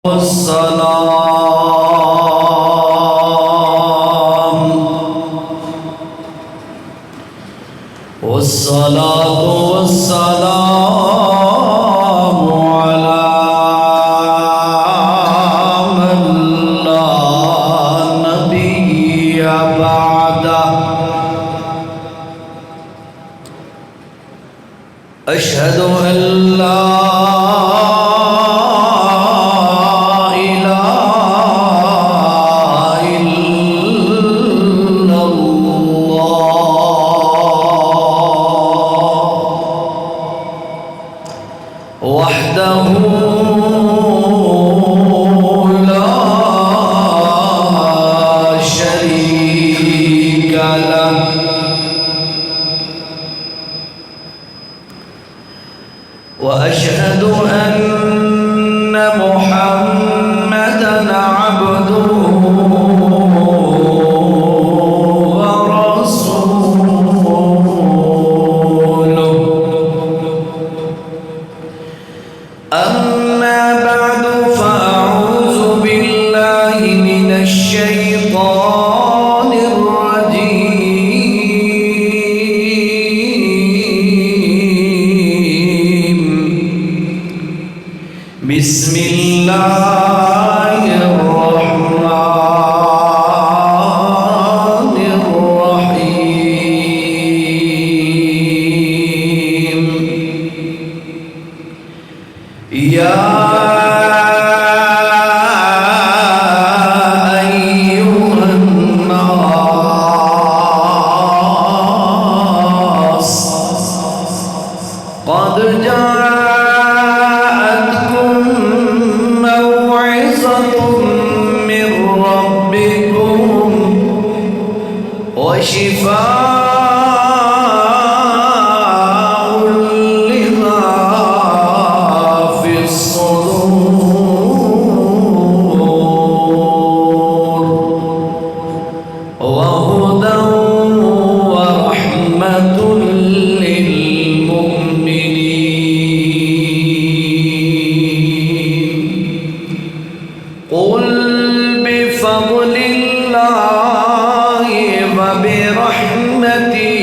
والصلاة والسلام على من لا نبي بعده أشهد أن لا وحده لا شريك له وأشهد أن محمدًا عبده أما بعد فأعوذ بالله من الشيطان الرجيم بسم الله الرحمن الرحيم يا أيها الناس قد جاءتكم موعظة من ربكم وشفاء لما في الصدور وهدى ورحمة للمؤمنين قل بفضل الله وبرحمته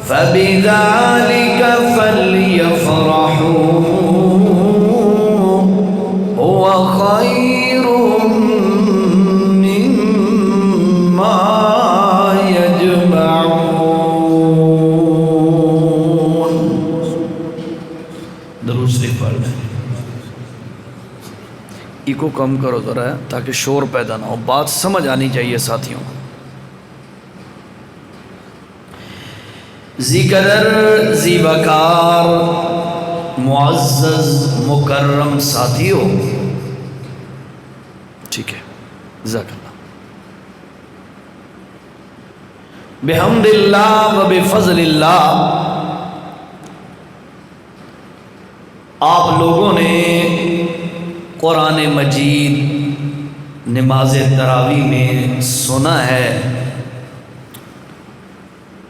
فبذلك فليفرحوا هو خير مما يجمعون. درود شریف پڑھ لیں. ایکو کم کرو ذرا تاکہ شور پیدا نہ ہو، بات سمجھ آنی چاہیے ساتھیوں. ذی قدر ذی وقار معزز مکرم ساتھیو، ٹھیک ہے، جزاک اللہ. بحمد اللہ و بفضل اللہ آپ لوگوں نے قرآن مجید نماز تراویح میں سنا ہے.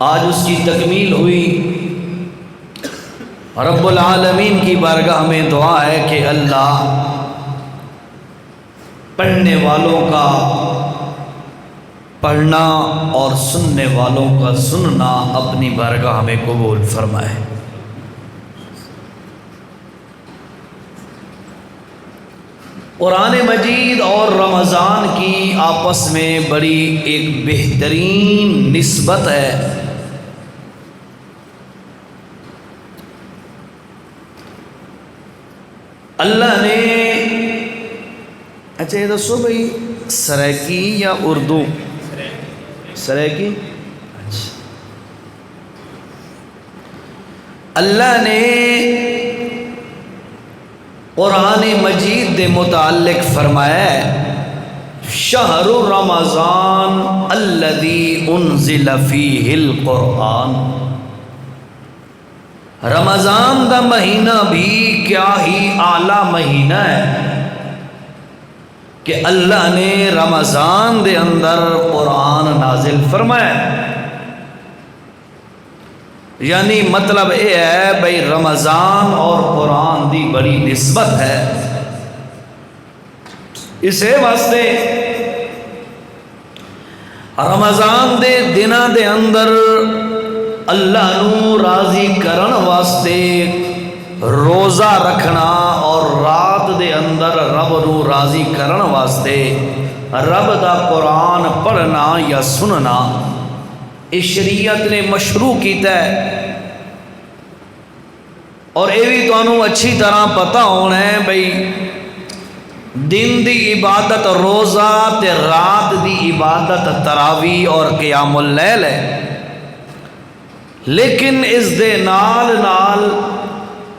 آج اس کی تکمیل ہوئی. رب العالمین کی بارگاہ میں دعا ہے کہ اللہ پڑھنے والوں کا پڑھنا اور سننے والوں کا سننا اپنی بارگاہ میں قبول فرمائے. قرآن مجید اور رمضان کی آپس میں بڑی ایک بہترین نسبت ہے. اللہ نے، اچھا یہ دسو بھائی سرائکی یا اردو؟ سرائکی. اچھا، اللہ نے قرآن مجید دے متعلق فرمایا ہے شہر رمضان الذی انزل فیہ القرآن. رمضان دا مہینہ بھی کیا ہی اعلیٰ مہینہ ہے کہ اللہ نے رمضان دے اندر قرآن نازل فرمایا. یعنی مطلب یہ ہے بھئی رمضان اور قرآن دی بڑی نسبت ہے. اسے واسطے رمضان دے دناں دے اندر اللہ نو راضی کرن واسطے روزہ رکھنا اور رات دے اندر رب نو راضی کرن واسطے رب دا قرآن پڑھنا یا سننا اس شریعت نے مشروع کیتا ہے. اور یہ بھی تانوں اچھی طرح پتہ ہونا ہے بھئی دن دی عبادت روزہ تے رات دی عبادت تراویح اور قیام اللیل ہے، لیکن اس دے نال نال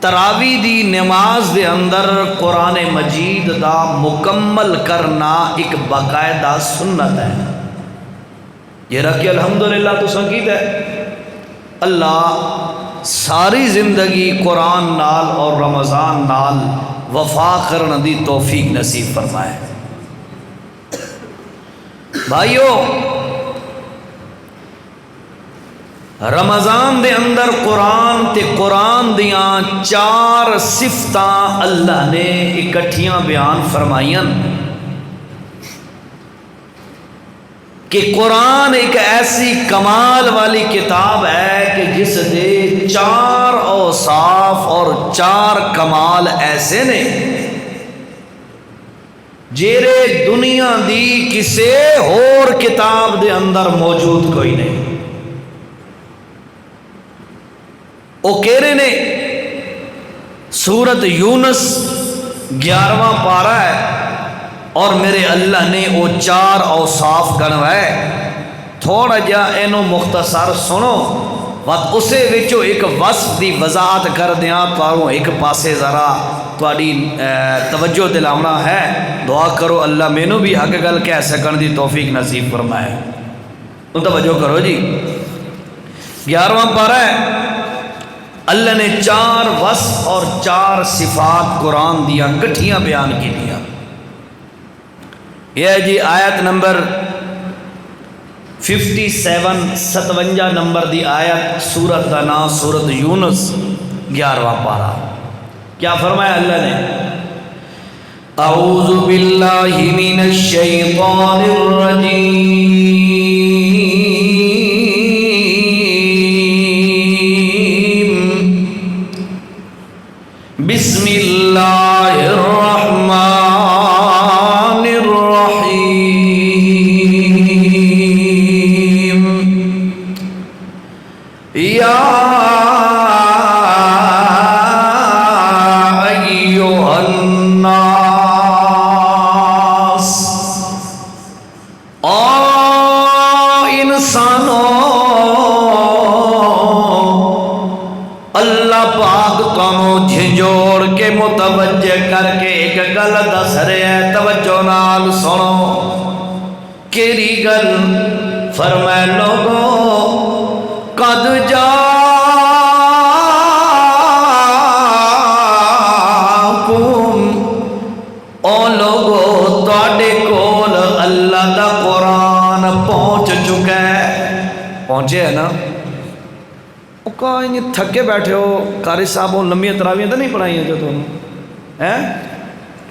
تراویح دی نماز دے اندر قرآن مجید دا مکمل کرنا ایک باقاعدہ سنت ہے. یہ رکھ الحمدللہ تو سنگیت ہے. اللہ ساری زندگی قرآن نال اور رمضان نال وفا کرن دی توفیق نصیب فرمائے. بھائیو، رمضان دے اندر قرآن تے قرآن دیاں 4 صفتاں اللہ نے اکٹھیاں بیان فرمائیاں کہ قرآن ایک ایسی کمال والی کتاب ہے کہ جس دے 4 اوصاف اور 4 کمال ایسے نے جیرے دنیا دی کسے اور کتاب دے اندر موجود کوئی نہیں. وہ کہہ رہے نے سورت یونس 11واں پارہ ہے اور میرے اللہ نے وہ 4 اوصاف گنوائے. تھوڑا جا اینو مختصر سنو وقت اسے وچو ایک وصف دی وضاحت کر دیاں تو ایک پاسے ذرا تواڈی توجہ دلاونا ہے. دعا کرو اللہ مینوں بھی حق گل کہہ سکن دی توفیق نصیب فرمائے. تو توجہ کرو جی. 11واں پارہ ہے. اللہ نے 4 وصف اور 4 صفات قرآن دیا کٹھیاں بیان کی دیا. یہ جی آیت نمبر 57 نمبر دی آیت سورت کا نام سورت یونس 11واں پارہ. کیا فرمایا اللہ نے؟ اعوذ باللہ من الشیطان الرجیم بسم اللہ الرحمن الرحیم. یا ایہا الناس، انسانوں، اللہ پاک تانوں جھنجوڑ کے متوجہ کر کے ایک گل دس رہے ہیں. توجہ نال سنو. کیڑی گل؟ فرمائے لوگوں قد جاءکم، او لوگو تواڈے کول اللہ دا قرآن پہنچ چکا ہے. پہنچے ہے نا؟ کہیں تھکے بیٹھے ہو قاری صاحب لمبی تراویحیں تو نہیں پڑھائی ہیں جو تم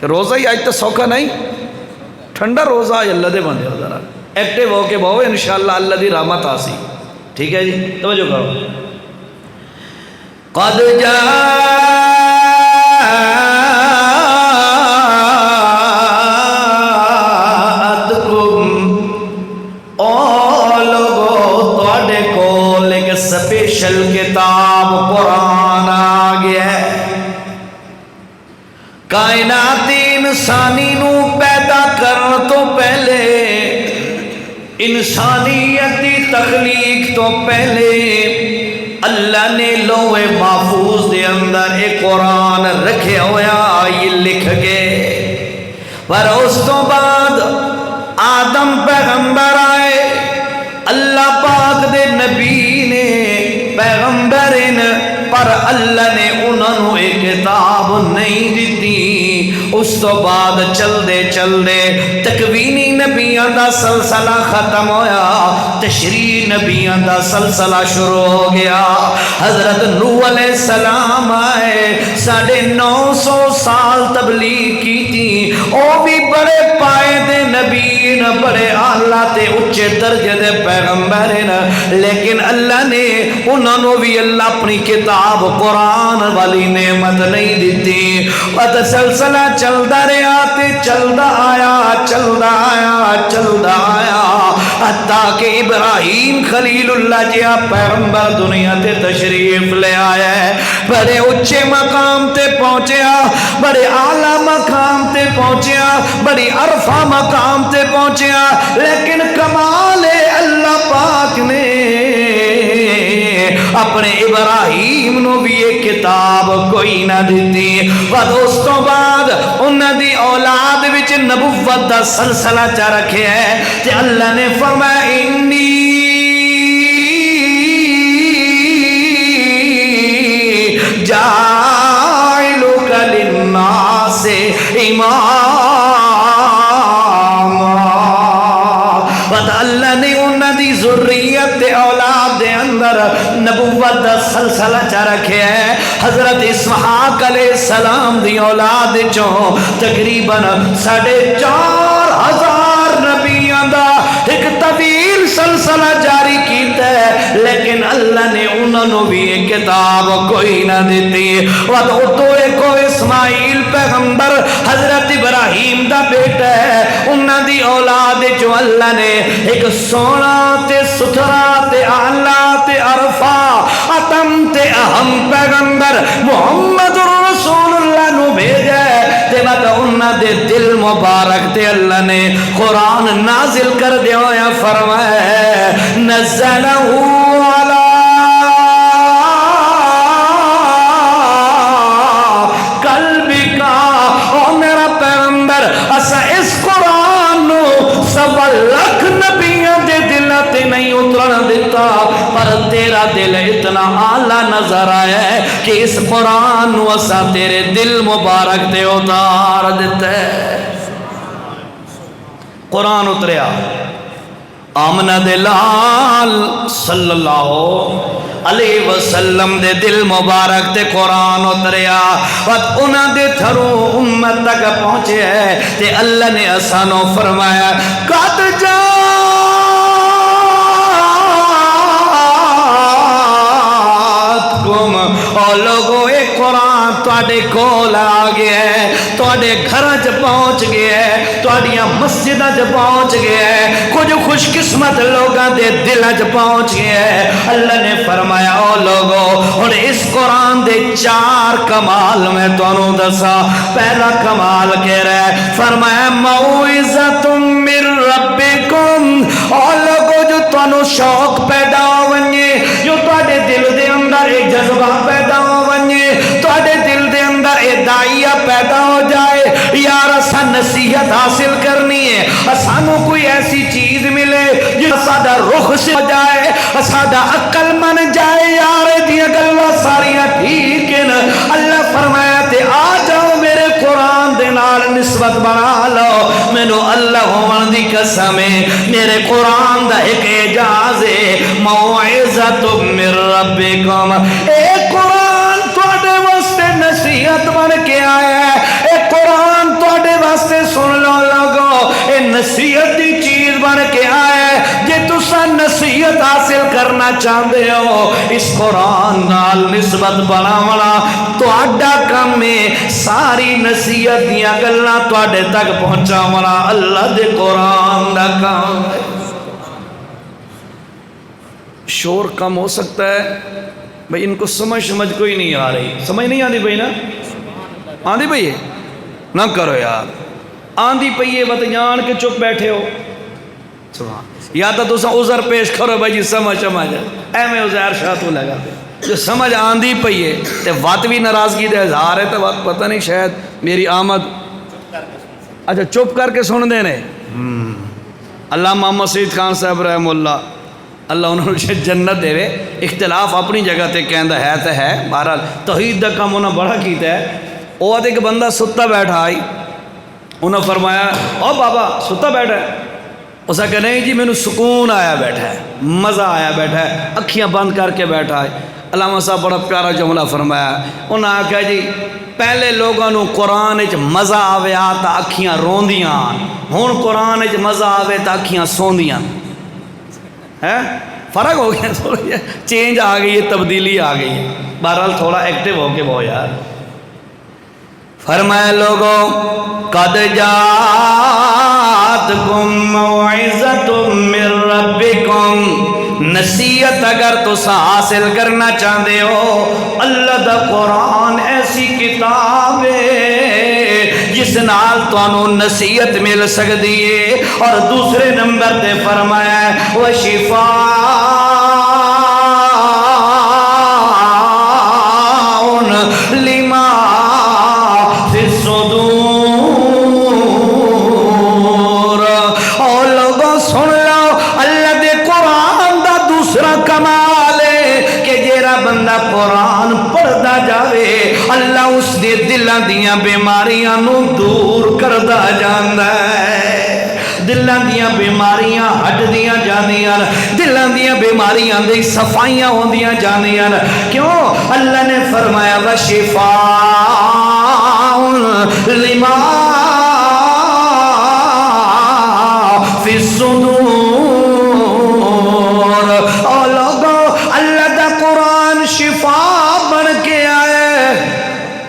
روزہ ہی آج تو سوکھا نہیں، ٹھنڈا روزہ اللہ دے بندے ہو ذرا ایکٹیو ہو کے بہو انشاءاللہ اللہ دی رحمت آسی. ٹھیک ہے جی توجہ کرو. قد سپیشل کتاب قرآن آ گیا ہے. کائناتی انسانی نو پیدا کرن تو پہلے، انسانیتی تخلیق تو پہلے اللہ نے لوح محفوظ دے اندر ایک قرآن رکھے ہویا یہ لکھ کے. پر اس تو بعد آدم پیغمبر آئے، اللہ پاک دے نبی نے پیغمبرین، پر اللہ نے انہوں ایک کتاب نہیں دیتی. اس تو بعد چلدے چلدے تکوینی نبیاں دا سلسلہ ختم ہویا، تشریع نبیاں دا سلسلہ شروع ہو گیا۔ حضرت نوح علیہ السلام آئے، 950 سال تبلیغ کی تھی، او بھی بڑے پائے دے نبی، بڑے اعلیٰ تے اچھے درجے دے پیغمبر ہیں، لیکن اللہ نے انہوں نے بھی اللہ اپنی کتاب قرآن والی نعمت نہیں دیتی۔ اور سلسلہ چلدا رہا تے چلدا آیا، چلدا آیا، چلدا آیا، حتیٰ کہ ابراہیم خلیل اللہ جیا پیغمبر دنیا تے تشریف لے آیا ہے، بڑے اچھے مقام تے پہنچیا، بڑے اعلیٰ مقام تے پہنچیا، بڑی عرفہ مقام تے پہنچیا، لیکن کمال اللہ پاک نے اپنے ابراہیم نو بھی ایک کتاب کوئی نہ دیتی۔ اس تو بعد انہاں دی اولاد وچ نبوت دا سلسلہ چا رکھے ہے تے اللہ نے فرمایا انی جاعلک للناس اللہ نے انہاں دی ذریت دے اولاد دے اندر نبوت دا سلسلہ چا رکھے ہے۔ حضرت اسحاق علیہ السلام دی اولاد چوں تقریباً 4,500 نبیاں دا ایک طویل سلسلہ جاری کیتا ہے، لیکن اللہ نے انہوں نے بھی ایک کتاب کوئی نہ دیتی۔ تو ایک اسماعیل پیغمبر حضرت ابراہیم دا بیٹا ہے، انہاں دی اولاد جو اللہ نے ایک سونا تے ستھرا تے اعلیٰ تے عرفہ اتم تے اہم پیغمبر محمد رسول اللہ نو بھیجا ہے، تے بعد انہاں دے دل مبارک تے اللہ نے قرآن نازل کر دیا یا فرمایا ہے نزلہ علی لکھ نبیوں دے دلوں تے نہیں اترن دیتا، پر تیرا دل اتنا اعلیٰ نظر آیا ہے کہ اس قرآن نو اسا تیرے دل مبارک تے اتار دیتا ہے۔ قرآن اتریا، آمنہ دے لال صلی اللہ علیہ وسلم دے دل مبارک تے قرآن اتریا، اور انہاں دے تھرو امت تک پہنچے ہے تے اللہ نے اسانو فرمایا قد جاءتکم او لوگو ایک قرآن تواڈے کول آ گیا ہے، تواڈے گھراں چ پہنچ گیا ہے، تواڈیاں مسجداں چ پہنچ گیا ہے، کچھ خوش قسمت لوگاں دے دلاں چ پہنچ گیا ہے۔ اللہ نے فرمایا او لوگو ہن اس قرآن دے 4 کمال میں تانوں دسا۔ پہلا کمال کہہ رہا ہے، فرمایا موعظۃ من ربکم، او لوگو جو تانوں شوق پیدا ہو ونجے، جو تواڈے دل دے اندر ایک جذبہ پیدا ہو ونجے، تواڈے دل دے اندر ایک داعیہ پیدا ہو جائے، یار اسا نصیحت حاصل کرنی ہے، اسانو کوئی ایسی چیز ملے جو ساڈا رخ سے ہو جائے، ساڈا عقل من جائے، یار دیاں گلاں ساریاں ٹھیک ہیں، اللہ فرمایا تے آ جاؤ میرے قرآن دے نال نسبت بنا لو، مینوں اللہ ہون دی قسم ہے، میرے قرآن دا ایک اعجاز ہے، موعظۃ من ربکم، اے قرآن تواڈے واسطے نصیحت بن کے آیا ہے، اے قرآن تواڈے واسطے سن لو لوگو، اے نصیحت دی چیز بن کے آیا ہے، جے تساں نصیحت حاصل کرنا چاہتے ہو اس قرآن نال نسبت بناونا تواڈا کم ہے، ساری نصیحت دیاں گلاں تواڈے تک پہنچاونا اللہ دے قرآن دا کام ہے۔ شور کم ہو سکتا ہے بھئی، ان کو سمجھ کوئی نہیں آ رہی، سمجھ نہیں آندی بھئی نا، آندی بھئی نہ کرو یار، آندی پئی ہے بات جان کے چپ بیٹھے ہو، سبحان، یا تو تسا عذر پیش کرو بھائی جی سمجھ اے میں عزیر شاہ تو لگا دے، جو سمجھ آندی پئی ہے تے وات بھی ناراضگی دے اظہار ہے، تو وات پتہ نہیں شاید میری آمد، اچھا چپ کر کے سن دینے۔ اللہ محمد سید خان صاحب رحم اللہ، اللہ انہوں نے جنت دے وے، اختلاف اپنی جگہ تے کہندہ ہے، بہرحال توحید دا کام انہوں نے بڑا کیتا ہے۔ وہ آتے کہ بندہ ستا بیٹھا آئی انہوں نے فرمایا او بابا ستا بیٹھا ہے؟ اس نے کہا نہیں جی مینوں سکون آیا بیٹھا ہے، مزہ آیا بیٹھا ہے، اکھیاں بند کر کے بیٹھا ہے۔ علامہ صاحب بڑا پیارا جملہ فرمایا، انہوں نے آکھا جی پہلے لوگوں نو قرآن وچ مزہ آویا تا اکھیاں روندیاں، ہن قرآن وچ مزہ آوے تا اکھیاں سوندیاں ہے، فرق ہو گیا، تھوڑا چینج آ گئی ہے، تبدیلی آ گئی ہے۔ بہرحال تھوڑا ایکٹیو ہو کے بہو یار۔ فرمایا لوگوں قد جاءتکم موعظۃ من ربکم، نصیحت اگر تسا حاصل کرنا چاہتے ہو، اللہ دا قرآن ایسی کتاب ہے جس نال تانوں نصیحت مل سکتی ہے۔ اور دوسرے نمبر تے فرمایا ہے وشفاء لما بندہ قرآن پڑھدا جاوے اللہ اس دے دلاں دیاں بیماریاں نو دور کردا جاندا ہے۔ دلاں دیاں بیماریاں ہٹدیاں جاندیاں، دلاں دیاں بیماریاں دی صفائیاں ہوندیاں جاندیاں۔ کیوں؟ اللہ نے فرمایا وشفاء لما فی الصدور۔ شفا بن کے آئے۔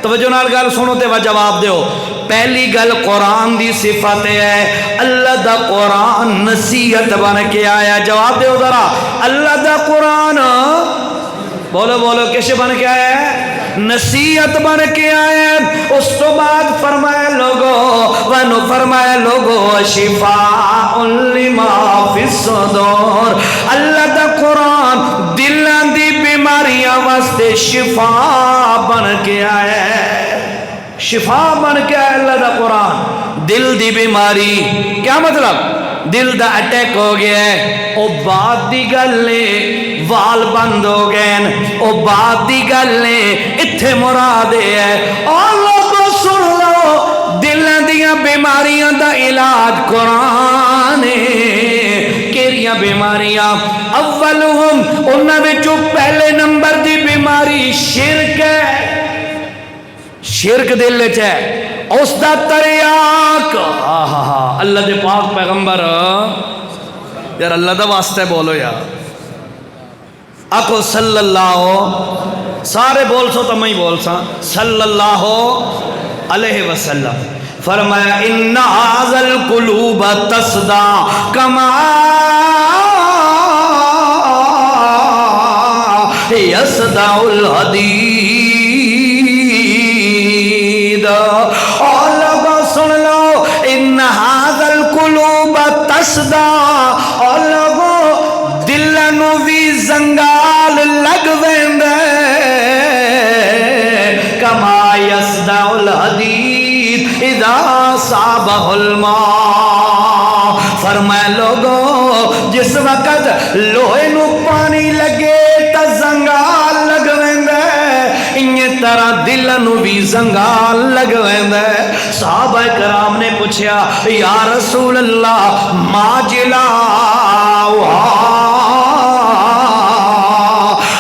توجہ نال گل سنو تے جواب دیو۔ پہلی گل قرآن دی صفت ہے، اللہ دا قرآن نصیحت بن کے آیا۔ جواب دیو ذرا، اللہ دا قرآن بولو بولو کیسے بن کے آیا ہے؟ نصیحت بن کے آیا۔ اس تو بعد فرمایا لوگو ونو فرمایا لوگو شفاء لما فی الصدور، اللہ دا قرآن دلان دی بیماریاں واسطے شفا بن کے آیا ہے۔ شفا بن کے آیا اللہ دا قرآن۔ دل دی بیماری کیا مطلب؟ دل دا اٹیک ہو گیا ہے، او بات دی گل نے وال بند ہو گئے، او بات دی گل نے اتھے مراد ہے۔ اور لوگوں سن لو، دلان دیاں بیماریاں دا علاج قرآن ہے۔ کیریاں بیماریاں؟ اولہم انہاں وچوں پہلے نمبر دی بیماری شرک ہے۔ شرک دل وچ ہے، اس دا تریاک۔ اللہ دے پاک پیغمبر یار اللہ دا واسطے بولو یار، آکھو صلی اللہ، سارے بول سو تو میں ہی بول سا، صلی اللہ علیہ وسلم۔ فرمایا ان ھذا القلوب تصدع کما یصدع الحدید۔ اور لوگوں سن لو، ان ھذا القلوب تصدع، اور لوگوں دلانو بھی زنگال لگ ویندے کما یصدع الحدید اذا صابہ الماء۔ فرمایا لوگوں جس وقت لوہے نو پانی لگے تا زنگال لگ ویندے، انہی طرح دلانو بھی زنگال لگ ویندے۔ صحابہ کرام نے پوچھا یا رسول اللہ ما جلاؤہا،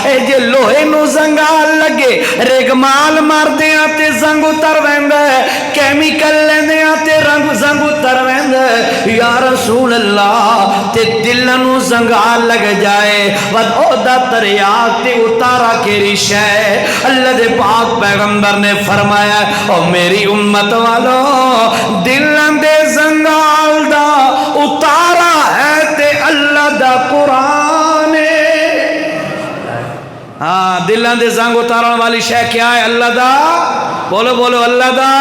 اے جے لوہے نو زنگال لگے ریگمال مار دیاں تے زنگ اتر ویندے، کیمیکل لیندے تے رنگ زنگ اتر ویندے۔ یا رسول اللہ تے دلانو زنگال لگ جائے ود اودا تریاک تے اتارا کیری شے؟ اللہ دے پاک پیغمبر نے فرمایا او میری امت والو، دلان دے زنگال دا اتارا ہے تے اللہ دا قرآن ہے۔ ہاں دلان دے زنگ اتارا والی شے کیا ہے؟ اللہ دا، بولو بولو اللہ دا۔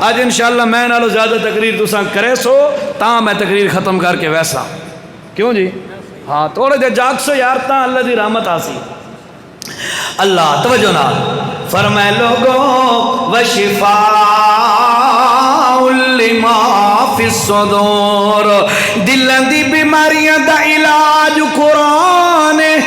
آج انشاءاللہ میں نالو زیادہ تقریر تساں کرے سو تاں میں تقریر ختم کر کے ویسا کیوں جی؟ ہاں تھوڑے دے جاگ سو یار تاں اللہ دی رحمت آسی۔ اللہ توجہ نال فرمائے لوگوں وشفاء لما فی الصدور، دلان دی بیماریاں دا علاج قرآن ہے۔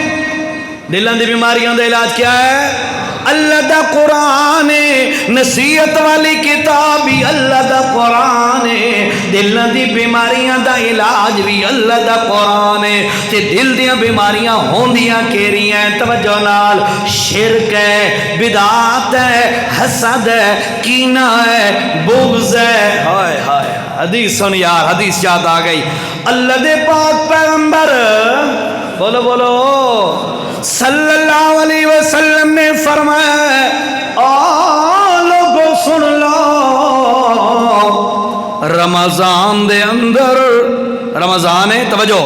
دلان دی بیماریاں دا علاج کیا ہے؟ اللہ دا قرآن ہے۔ نصیحت والی کتاب بھی اللہ دا قرآن ہے، دل دی بیماریاں دا علاج بھی اللہ دا قرآن ہے، تے دل دیاں بیماریاں ہوندیاں کیریاں توجہ نال، شرک ہے، بدعات ہے، حسد ہے، کینہ ہے، بغض ہے، ہائے ہائے حدیث سن یار، حدیث یاد آ گئی، اللہ دے پاک پیغمبر بولو بولو صلی اللہ علیہ وسلم نے فرمایا لوگو سن لو، رمضان دے اندر، رمضان ہے توجہ،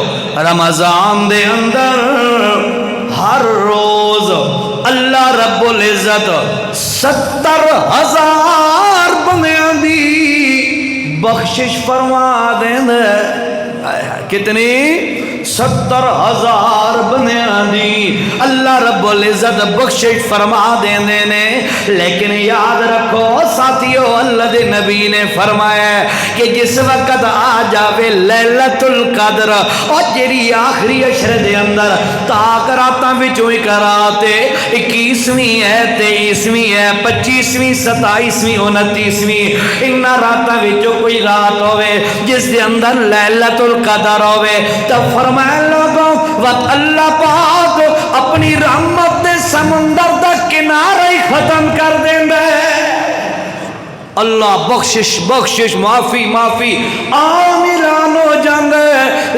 رمضان دے اندر ہر روز اللہ رب العزت 70,000 بندیاں دی بخشش فرما دیں، کتنی 70,000 بندیاں دی اللہ رب العزت بخشش فرما دیندے نے، لیکن یاد رکھو ساتھیو اللہ دے نبی نے فرمایا کہ جس وقت آ جاوے لیلۃ القدر اور جیری آخری عشر دے اندر تاک راتاں وچوں ایک رات 21ویں ہے، 23ویں ہے، 25ویں، 27ویں، 29ویں، ان راتاں وچوں کوئی رات ہوئے جس دے اندر لیلۃ القدر ہوئے تو فرمایا لوگوں وقت اللہ پاک اپنی رحمت دے سمندر دا کنارہ ہی ختم کر دیندے، اللہ بخشش بخشش معافی معافی آمران ہو جاندے،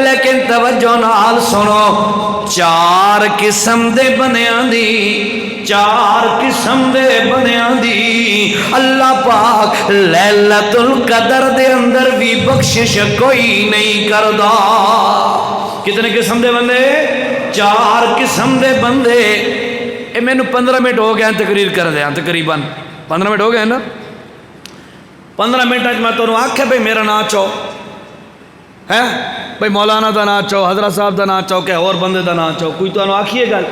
لیکن توجہ نال سنو، 4 قسم دے بندیاں دی، 4 قسم دے بندیاں دی اللہ پاک لیلۃ القدر دے اندر بھی بخشش کوئی نہیں کردا۔ کتنے قسم دے بندے؟ 4 قسم دے بندے۔ اے میں نے 15 منٹ ہو گئے تقریر کر دیا، تقریباً 15 منٹ ہو گئے نا، 15 منٹ میں تو آکھے بھئی میرا نا چو ہے بھئی مولانا دا نا چو، حضرت صاحب دا نا چو، کہ اور بندے دا نا چو، کوئی تو آکھیے گل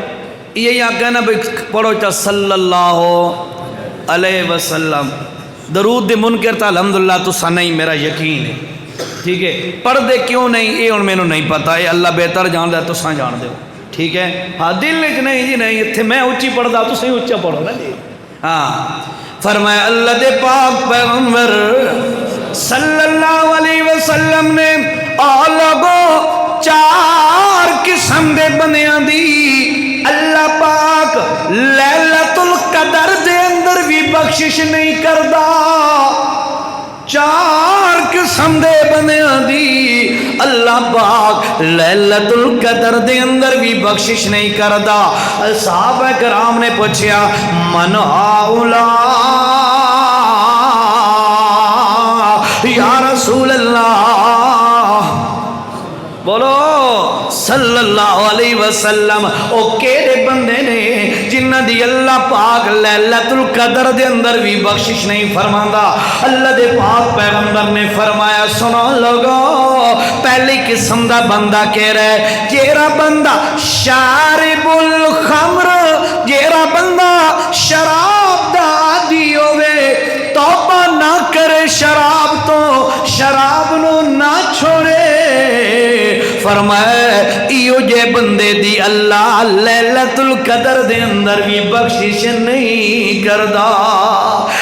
یہی آکھے نا بھئی پڑھو چا صلی اللہ علیہ وسلم، درود دے منکر تا الحمدللہ تو سانا ہی میرا یقین ہے، ٹھیک ہے، پڑھ دے کیوں نہیں یہ ہن مینوں نہیں پتا، یہ اللہ بہتر جان دے تو ساں جان دے، ٹھیک ہے، ہاں دل وچ نہیں جی نہیں، اتھے میں اچھی پڑھدا تو صحیح اچھا پڑھو نا جی، ہاں فرمایا اللہ دے پاک پیغمبر صلی اللہ علیہ وسلم نے لوگوں 4 قسم دے بندیاں دی اللہ پاک لیلۃ القدر دے اندر بھی بخشش نہیں کردا، 4 قسم دے بندیاں دی اللہ پاک لیلۃ القدر دے اندر بھی بخشش نہیں کردا۔ صحابہ کرام نے پوچھیا من ہؤلاء یا رسول اللہ، بولو صلی اللہ علیہ وسلم او کیڑے بندے نے جنہ دی اللہ پاک لیلۃ القدر دے اندر بھی بخشش نہیں فرماندا؟ اللہ دے پاک پیغمبر نے فرمایا سنو لوگو، پہلی قسم دا بندہ کہہ رہا ہے جیڑا بندہ شارب الخمر، جیڑا بندہ شراب دا عادی ہوئے، توبہ نہ کرے شراب تو، شراب نو نہ چھوڑے، فرمایا ایو جے بندے دی اللہ لیلۃ القدر دے اندر بھی بخشش نہیں کردا۔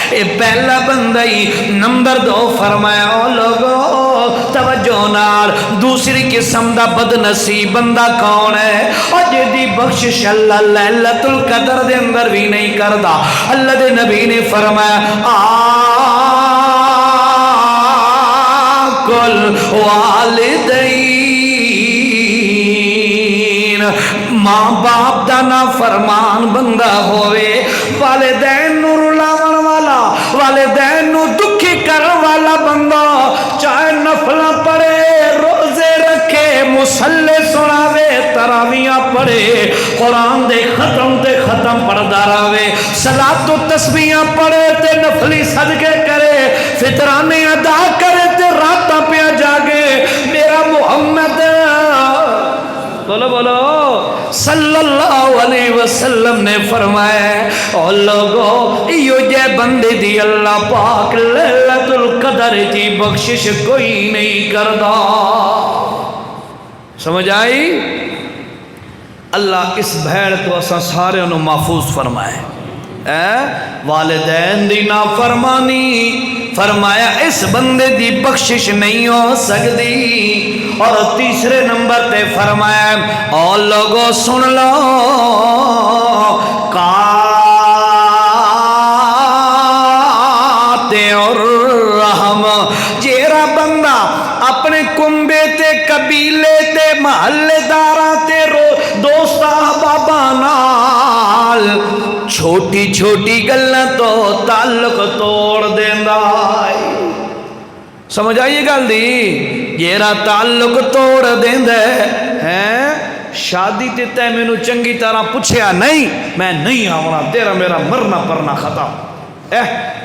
اے پہلا بندہ ہی۔ نمبر 2 فرمایا او لوگو توجہ نال، دوسری قسم دا بد نصیب بندہ کون ہے؟ اور جدی بخشش اللہ لیلۃ القدر دے اندر بھی نہیں کردا۔ اللہ دے نبی نے فرمایا کل والدین، ماں باپ دا نا فرمان بندہ ہوئے، والدین نو رلاون والا، والدین نو دکھی کرن والا بندہ، چاہے نفلاں پڑھے، روزے رکھے، مصلی سناوے، تراویاں پڑھے، قرآن دے ختم پڑھدا رہے، صلاۃ و تسبیحاں پڑھے تے نفلی صدقے کرے، فطرانے ادا کرے تے راتاں پیا جاگے، میرا محمد بولو بولو صلی اللہ علیہ وسلم نے فرمایا او لوگو ایو جے بندے دی اللہ پاک لیلۃ القدر دی بخشش کوئی نہیں کردا۔ سمجھ آئی؟ اللہ اس بھیڑ کو اساں سارے انہوں محفوظ فرمائے، والدین دی نافرمانی فرمایا اس بندے دی بخشش نہیں ہو سکتی. اور تیسرے نمبر تے فرمایا اور لوگوں سن لو الرحم جیرا بندہ اپنے کنبے تے قبیلے تے محلے داراں تے دوست احباباں نال چھوٹی چھوٹی گلاں تو تعلق توڑ دیندا ہے. سمجھ آئیے گل دی جیرا تعلق توڑ دیندا ہے. شادی تے تے مینوں چنگی طرح پوچھیا نہیں میں نہیں آونا تیرا میرا مرنا پرنا ختم.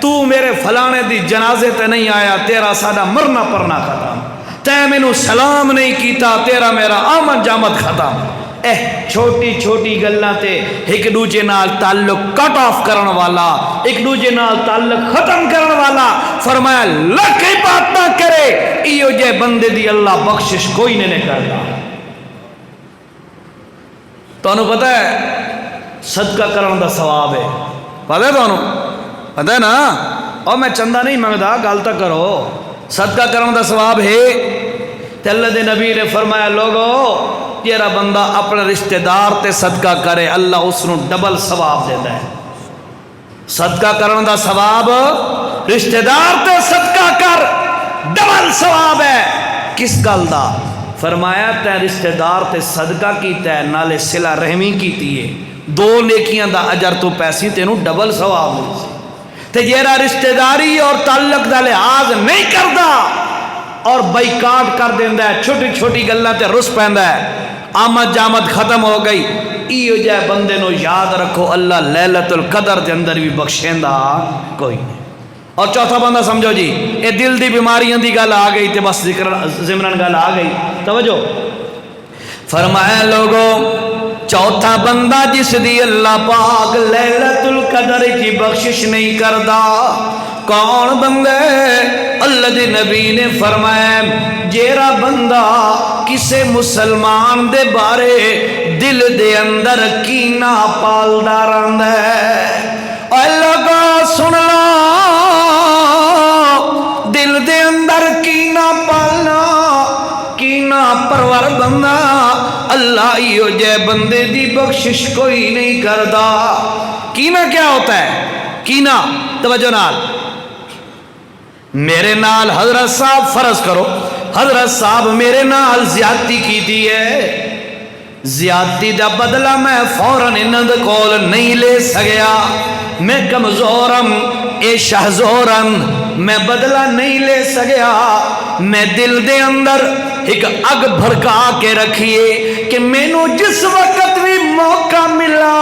تو میرے فلانے دی جنازے تے نہیں آیا تیرا ساڈا مرنا پرنا ختم. تے مینوں سلام نہیں کیتا تیرا میرا آمد جامد ختم. چھوٹی چھوٹی گلاں تے ایک دوجے نال تعلق کٹ آف کرن والا ایک دوجے نال تعلق ختم کرن والا فرمایا لکھ بات نہ کرے ایو جے بندے دی اللہ بخشش کوئی نہیں کرتا. تانوں پتہ ہے صدقہ کرن دا ثواب ہے. پتہ ہے تانوں پتہ ہے نا. اور میں چندہ نہیں منگدا گل تک کرو. صدقہ کرن دا ثواب ہے. تے اللہ دے نبی نے فرمایا لوگو جیڑا بندہ اپنے رشتہ دار تے صدقہ کرے اللہ اس نو ڈبل ثواب دیندا ہے. صدقہ کرن دا ثواب رشتہ دار تے صدقہ کر ڈبل ثواب ہے. کس گل دا؟ فرمایا تے رشتہ دار تے صدقہ کیتا ہے نالے صلہ رحمی کیتی ہے دو نیکیاں دا اجر تو پیسی تینوں ڈبل ثواب ملے. تے جیڑا رشتہ داری اور تعلق دا لحاظ نہیں کردا اور بائیکاٹ کر دیندا ہے چھوٹی چھوٹی گلاں تے رس پیندا ہے آمد جامد ختم ہو گئی. ایو جے بندے نو یاد رکھو اللہ لیلۃ القدر دے اندر بھی بخشیندا کوئی نہیں. اور چوتھا بندہ سمجھو جی اے دل دی بیماریاں دی گل آ گئی تے بس ضمن گل آ گئی. توجہ فرمایا لوگوں چوتھا بندہ جس دی اللہ پاک لیلۃ القدر کی بخشش نہیں کردا کون بندے؟ اللہ دے نبی نے فرمایا جیڑا بندہ کسے مسلمان دے بارے دل دے اندر کینہ پالدا رہندا ہے. اے لوگو سن لو دل دے اندر کینہ پالنا کینہ پرور بندہ اللہ ایو جے بندے دی بخشش کوئی نہیں کردا. کینہ کیا ہوتا ہے؟ کینہ توجہ نال میرے نال حضرت صاحب فرض کرو حضرت صاحب میرے نال زیادتی کی دی ہے زیادتی دا بدلہ میں فوراً انہاں دے کول نہیں لے سکیا میں کمزورم اے شہزورم میں بدلہ نہیں لے سکیا. میں دل دے اندر ایک اگ بھڑکا کے رکھیے کہ مینوں جس وقت بھی موقع ملا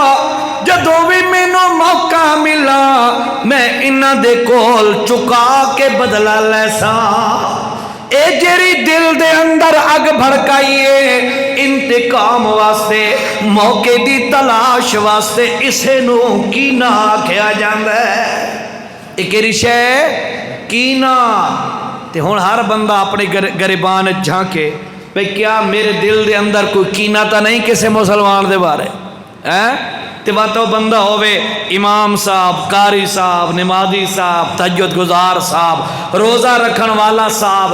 جدو بھی مینوں موقع ملا میں انہاں دے کول چکا کے بدلہ لے ساں. اے جیری دل دے اندر اگ بھڑکائیے انتقام واسطے موقع دی تلاش واسطے اسے نو کینہ آکھیا جاندا ہے. ایک رشے کینہ. تے ہن ہر بندہ اپنے گریبان جھانکے پہ کیا میرے دل دے اندر کوئی کینہ تا نہیں کسے مسلمان دے بارے تے باتوں بندہ ہوئے امام صاحب قاری صاحب نمازی صاحب تہجد گزار صاحب روزہ رکھن والا صاحب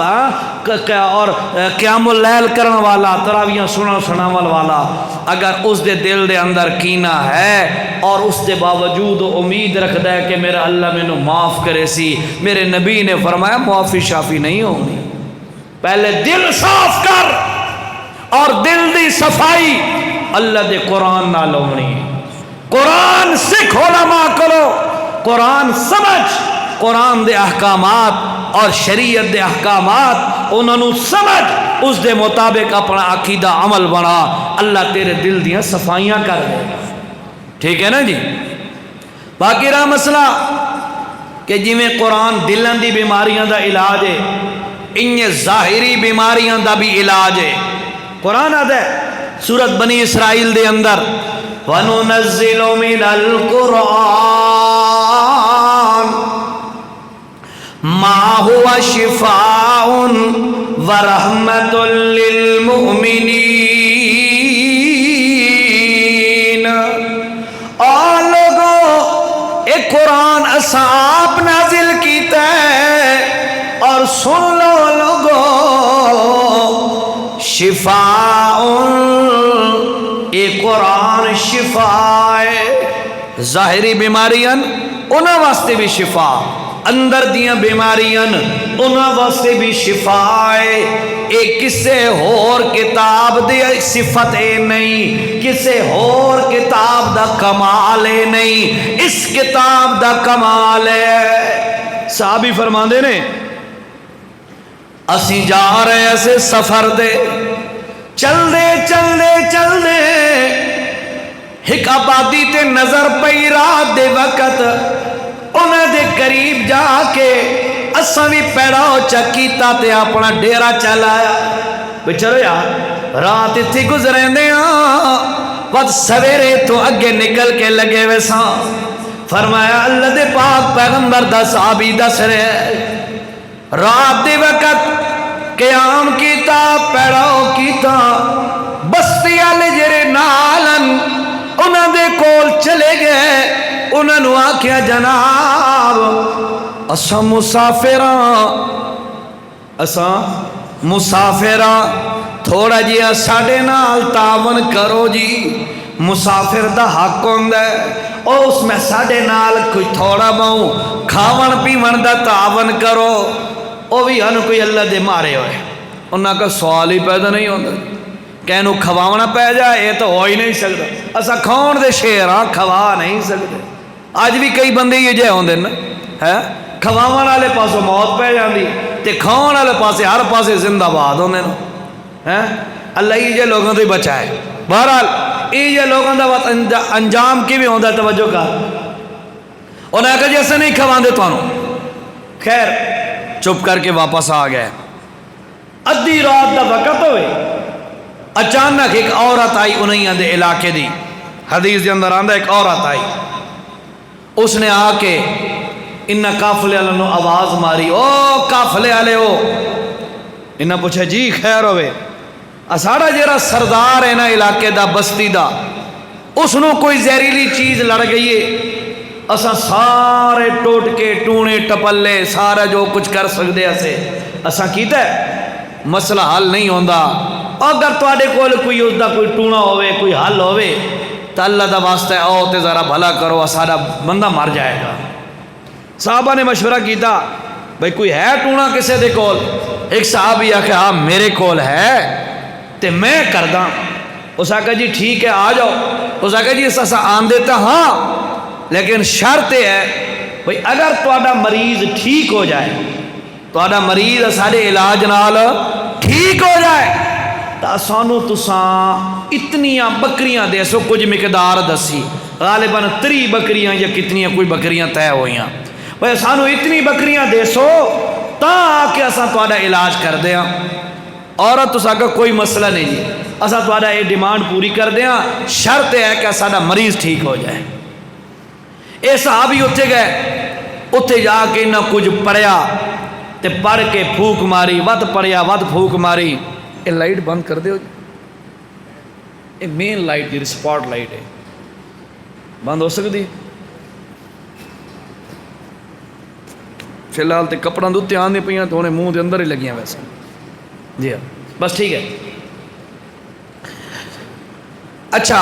اور قیام اللیل کرن والا تراویحاں سناون والا اگر اس دے دل دے اندر کینہ ہے اور اس دے باوجود امید رکھدا ہے کہ میرا اللہ مینوں معاف کرے سی میرے نبی نے فرمایا معافی شافی نہیں ہونی. پہلے دل صاف کر اور دل دی صفائی اللہ دے قرآن نال ہونی. قرآن سکھ علماء کرو قرآن سمجھ قرآن دے احکامات اور شریعت دے احکامات انہوں سمجھ اس دے مطابق اپنا عقیدہ عمل بنا اللہ تیرے دل دیاں صفائیاں کر دے. ٹھیک ہے نا جی. باقی رہا مسئلہ کہ جی میں قرآن دلان دی بیماریاں دا علاج ہے انہیں ظاہری بیماریاں دا بھی علاج ہے. قرآن آدھے سورت بنی اسرائیل دے اندر وَنُنَزِّلُ مِنَ الْقُرْآنِ مَا هُوَ شِفَاءٌ وَرَحْمَةٌ لِّلْمُؤْمِنِينَ. اور لوگوں قرآن اساں آپ نازل کیتا ہے اور سن لو لوگو شفاء اے قرآن شفا ہے ظاہری بیماریاں انہاں واسطے بھی شفا اندر دیاں بیماریاں انہاں واسطے بھی شفا ہے اے کسے ہور کتاب دی صفت اے نہیں کسے ہور کتاب دا کمال اے نہیں اس کتاب دا کمال ہے صحابی فرماندے نے اسی جا رہے ایسے سفر دے چل دے ایک آبادی تے نظر پئی رات دے وقت انہیں دے قریب جا کے اساں بھی پیڑاؤ چکیتا تے اپنا ڈیرا چلایا بھئی چلو یار رات اتھی گزریں دے وقت سویرے تو اگے نکل کے لگے ویساں فرمایا اللہ دے پاک پیغمبر دا صحابی دس رہے رات دے وقت قیام کیتا پیڑاؤ کیتا بستی والے جڑے نالن انہاں دے کول چلے گئے انہاں نو آکھیا جناب اساں مسافراں تھوڑا جہا ساڈے نال تعاون کرو جی مسافر دا حق ہوندا ہے او اس میں ساڈے نال کوئی تھوڑا بہت کھاون پیون دا تعاون کرو او بھی ہن کوئی اللہ دے مارے ہوئے انہاں کا سوال ہی پیدا نہیں ہوتا کہنو کھواونا پہ جائے یہ تو ہو ہی نہیں سکتا اسا کھاؤن دے شیر ہاں کھوا نہیں سکتے آج بھی کئی بندے یہ جے ہوندے نا ہے کھواون والے پاسوں موت پہ جاندی تے کھاؤن والے پاسے ہر پاسے زندہ باد ہوندے نا ہے اللہ یہ لوگوں تو بچائے بہرحال یہ لوگوں دا انجام کی بھی ہوندا توجہ کا انہوں نے کہا جیسے نہیں کھواندے تو خیر چپ کر کے واپس آ گئے ادھی رات دا وقت ہوئے اچانک ایک عورت آئی انہیں دے علاقے دی حدیث دے اندر آندہ ایک عورت آئی اس نے آ کے انہاں قافلے والوں نے آواز ماری او قافلے والے ہو انہاں پوچھا جی خیر ہوئے اساڑا جیرا سردار ہے نا علاقے دا بستی دا اس نو کوئی زہریلی چیز لڑ گئی ہے اساں سارے ٹوٹ کے ٹونے ٹپلے سارا جو کچھ کر سکتے اسے اساں کیتا ہے مسئلہ حل نہیں ہوندا اگر تواڈے کول کوئی اس دا کوئی ٹونا ہوئے کوئی حل ہوئے تو اللہ دا واسطہ آؤ تے ذرا بھلا کرو سارا بندہ مر جائے گا صحابہ نے مشورہ کیتا بھئی کوئی ہے ٹونا کسے دے کول ایک صحابی آکھا ہاں میرے کول ہے تے میں کرداں اس آکھا جی ٹھیک ہے آ جاؤ اس آکھا جی اسا آن دیتا ہاں لیکن شرط ہے بھئی اگر تواڈا مریض ٹھیک ہو جائے تواڈا مریض سارے علاج نال ٹھیک ہو جائے تو سانو تساں اتنیاں بکریاں دے سو کچھ مقدار دسی غالباً 3 بکریاں یا کتنیاں کوئی بکریاں طے ہوئیاں بھئی سانو اتنی بکریاں دے سو تا کہ اساں تواڈا علاج کر دیاں عورت تساں کا کوئی مسئلہ نہیں جی اساں تواڈا یہ ڈیمانڈ پوری کر دیاں شرط ہے کہ ساڈا مریض ٹھیک ہو جائے اے صحابی اتھے گئے اتھے جا کے نہ کچھ پڑھیا تے پڑھ کے پھوک ماری ود پڑھیا ود پھوک ماری یہ لائٹ بند کر دے ہو جی یہ مین لائٹ دی سپاٹ لائٹ ہے بند ہو سکتی فی الحال تے کپڑا دوتے آنے پہ تو انہیں منہ دے اندر ہی لگیاں ویسے جی ہاں بس ٹھیک ہے اچھا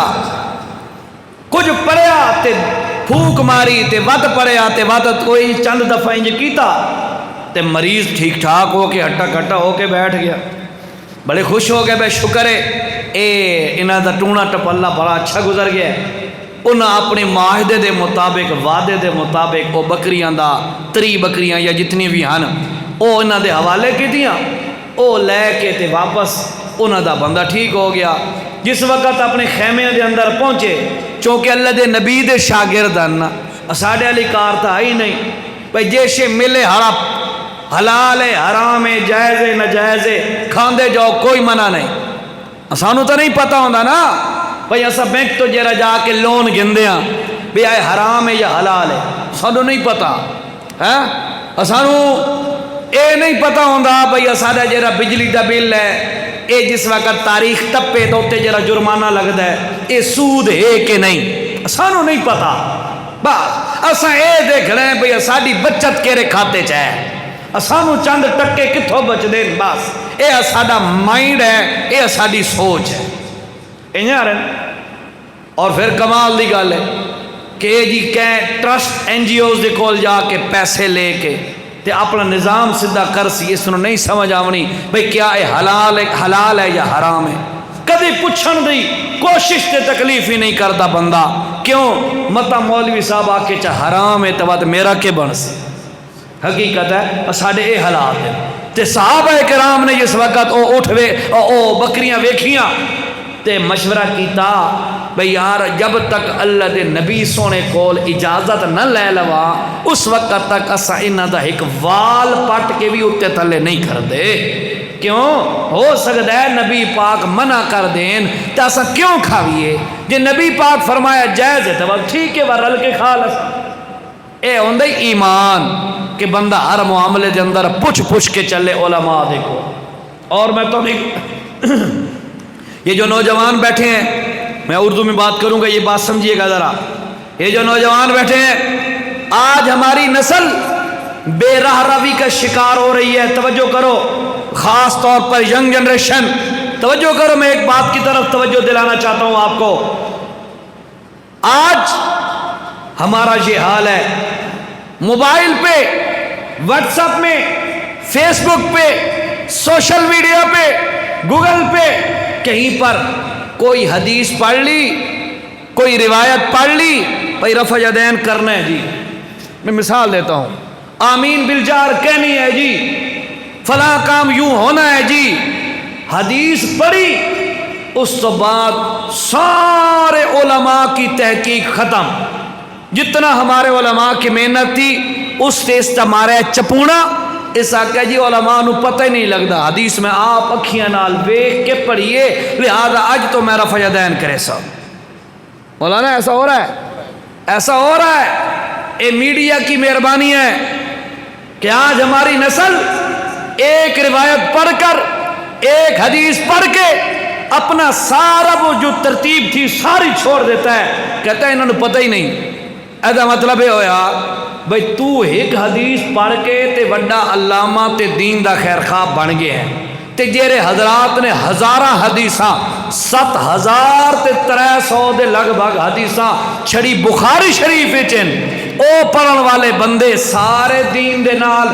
کچھ پڑھیا تے پھوک ماری تے ود پڑھیا تے ود کوئی چند دفعہ انج کیتا تے مریض ٹھیک ٹھاک ہو کے ہٹا کٹا ہو کے بیٹھ گیا بڑے خوش ہو گئے بے شکر ہے انہاں دا ٹونا ٹپلا بڑا اچھا گزر گیا انہاں اپنے معاہدے دے مطابق وعدے دے مطابق وہ بکریاں دا 3 بکریاں یا جتنی بھی ہن وہ انہاں دے حوالے کی دیاں وہ لے کے تے واپس انہاں دا بندہ ٹھیک ہو گیا جس وقت اپنے خیمے دے اندر پہنچے چونکہ اللہ دے نبی دے شاگرد ہیں ساڑھے علی کار تا ہی نہیں بھئی جیسے ملے ہڑپ حلال ہے حرام ہے جائز ہے ناجائز ہے کھاندے جاؤ کوئی منع نہیں سانو تو نہیں پتہ ہوندا نا بھئی اسا بینک تو جرا جا کے لون گندے ہاں بھی آئے حرام ہے یا حلال ہے سانو نہیں پتہ ہے سانو اے نہیں پتہ ہوندا بھئی ساڑھا جرا بجلی دا بل ہے اے جس وقت تاریخ ٹپے تو تے جرا جرمانہ لگدا ہے اے سود ہے کہ نہیں سانو نہیں پتہ بس اساں اے دیکھ رہے ہیں بھئی ساڈی بچت کیرے کھاتے چ ہے، سانو چند ٹکے کتھوں بچدے بس، اے ساڈا مائنڈ ہے، اے ساڈی سوچ ہے، انہاں رہن۔ اور پھر کمال دی گل ہے کہ جی کہیں ٹرسٹ این جی اوز دے کول جا کے پیسے لے کے تے اپنا نظام سدھا کر سی، اس نو نہیں سمجھ آونی بھئی کیا اے حلال ہے یا حرام ہے، کدی پوچھن دی کوشش تے تکلیف ہی نہیں کرتا بندہ، کیوں متا مولوی صاحب آ کے چاہ حرام ہے تو میرا کے بن سی، حقیقت ہے ساڈے اے حالات ہیں۔ تے صحابہ کرام نے جس وقت او اٹھوے او بکریاں ویکھیاں تے مشورہ کیتا بھئی یار جب تک اللہ دے نبی سونے کول اجازت نہ لے لوا اس وقت تک اسا انہاں دا ایک وال پٹ کے بھی اتے تھلے نہیں کر دے، کیوں ہو سکتا ہے نبی پاک منع کر دین تو اسا کیوں کھاویے، جے نبی پاک فرمایا جائز ہے تو ٹھیک ہے رل کے کھا لسا۔ اے ہوندے ایمان کہ بندہ ہر معاملے دے اندر پوچھ کے چلے علماء دیکھو۔ اور میں تو یہ جو نوجوان بیٹھے ہیں، میں اردو میں بات کروں گا، یہ بات سمجھیے گا ذرا، یہ جو نوجوان بیٹھے ہیں آج ہماری نسل بے راہ روی کا شکار ہو رہی ہے، توجہ کرو، خاص طور پر ینگ جنریشن توجہ کرو، میں ایک بات کی طرف توجہ دلانا چاہتا ہوں آپ کو۔ آج ہمارا یہ حال ہے، موبائل پہ، واٹس ایپ میں، فیس بک پہ، سوشل میڈیا پہ، گوگل پہ، کہیں پر کوئی حدیث پڑھ لی، کوئی روایت پڑھ لی، بھائی رفع یدین کرنا ہے جی، میں مثال دیتا ہوں، آمین بالجار کہنی ہے جی، فلاں کام یوں ہونا ہے جی، حدیث پڑھی، اس تو بعد سارے علماء کی تحقیق ختم، جتنا ہمارے علماء کی محنت تھی اس سے استمارے چپونا، اس آقا جی علماء نو پتہ ہی نہیں لگتا، حدیث میں آپ اکھیاں نال ویکھ کے پڑھیے، لہذا اج تو میں رفع یدین کرے سا۔ مولانا ایسا ہو رہا ہے، ایسا ہو رہا ہے، اے میڈیا کی مہربانی ہے کہ آج ہماری نسل ایک روایت پڑھ کر، ایک حدیث پڑھ کے اپنا سارا وہ جو ترتیب تھی ساری چھوڑ دیتا ہے، کہتا ہے انہوں نے پتہ ہی نہیں۔ ایسا مطلب ہے ہویا بھئی تو ایک حدیث پڑھ کے تے وڈا علامہ تے دین دا خیر خواہ بن گئے ہیں، تے جیرے حضرات نے ہزاراں حدیثاں 7,300 دے لگ بھگ حدیثاں چھڑی بخاری شریف وچن، او پڑھن والے بندے سارے دین دے نال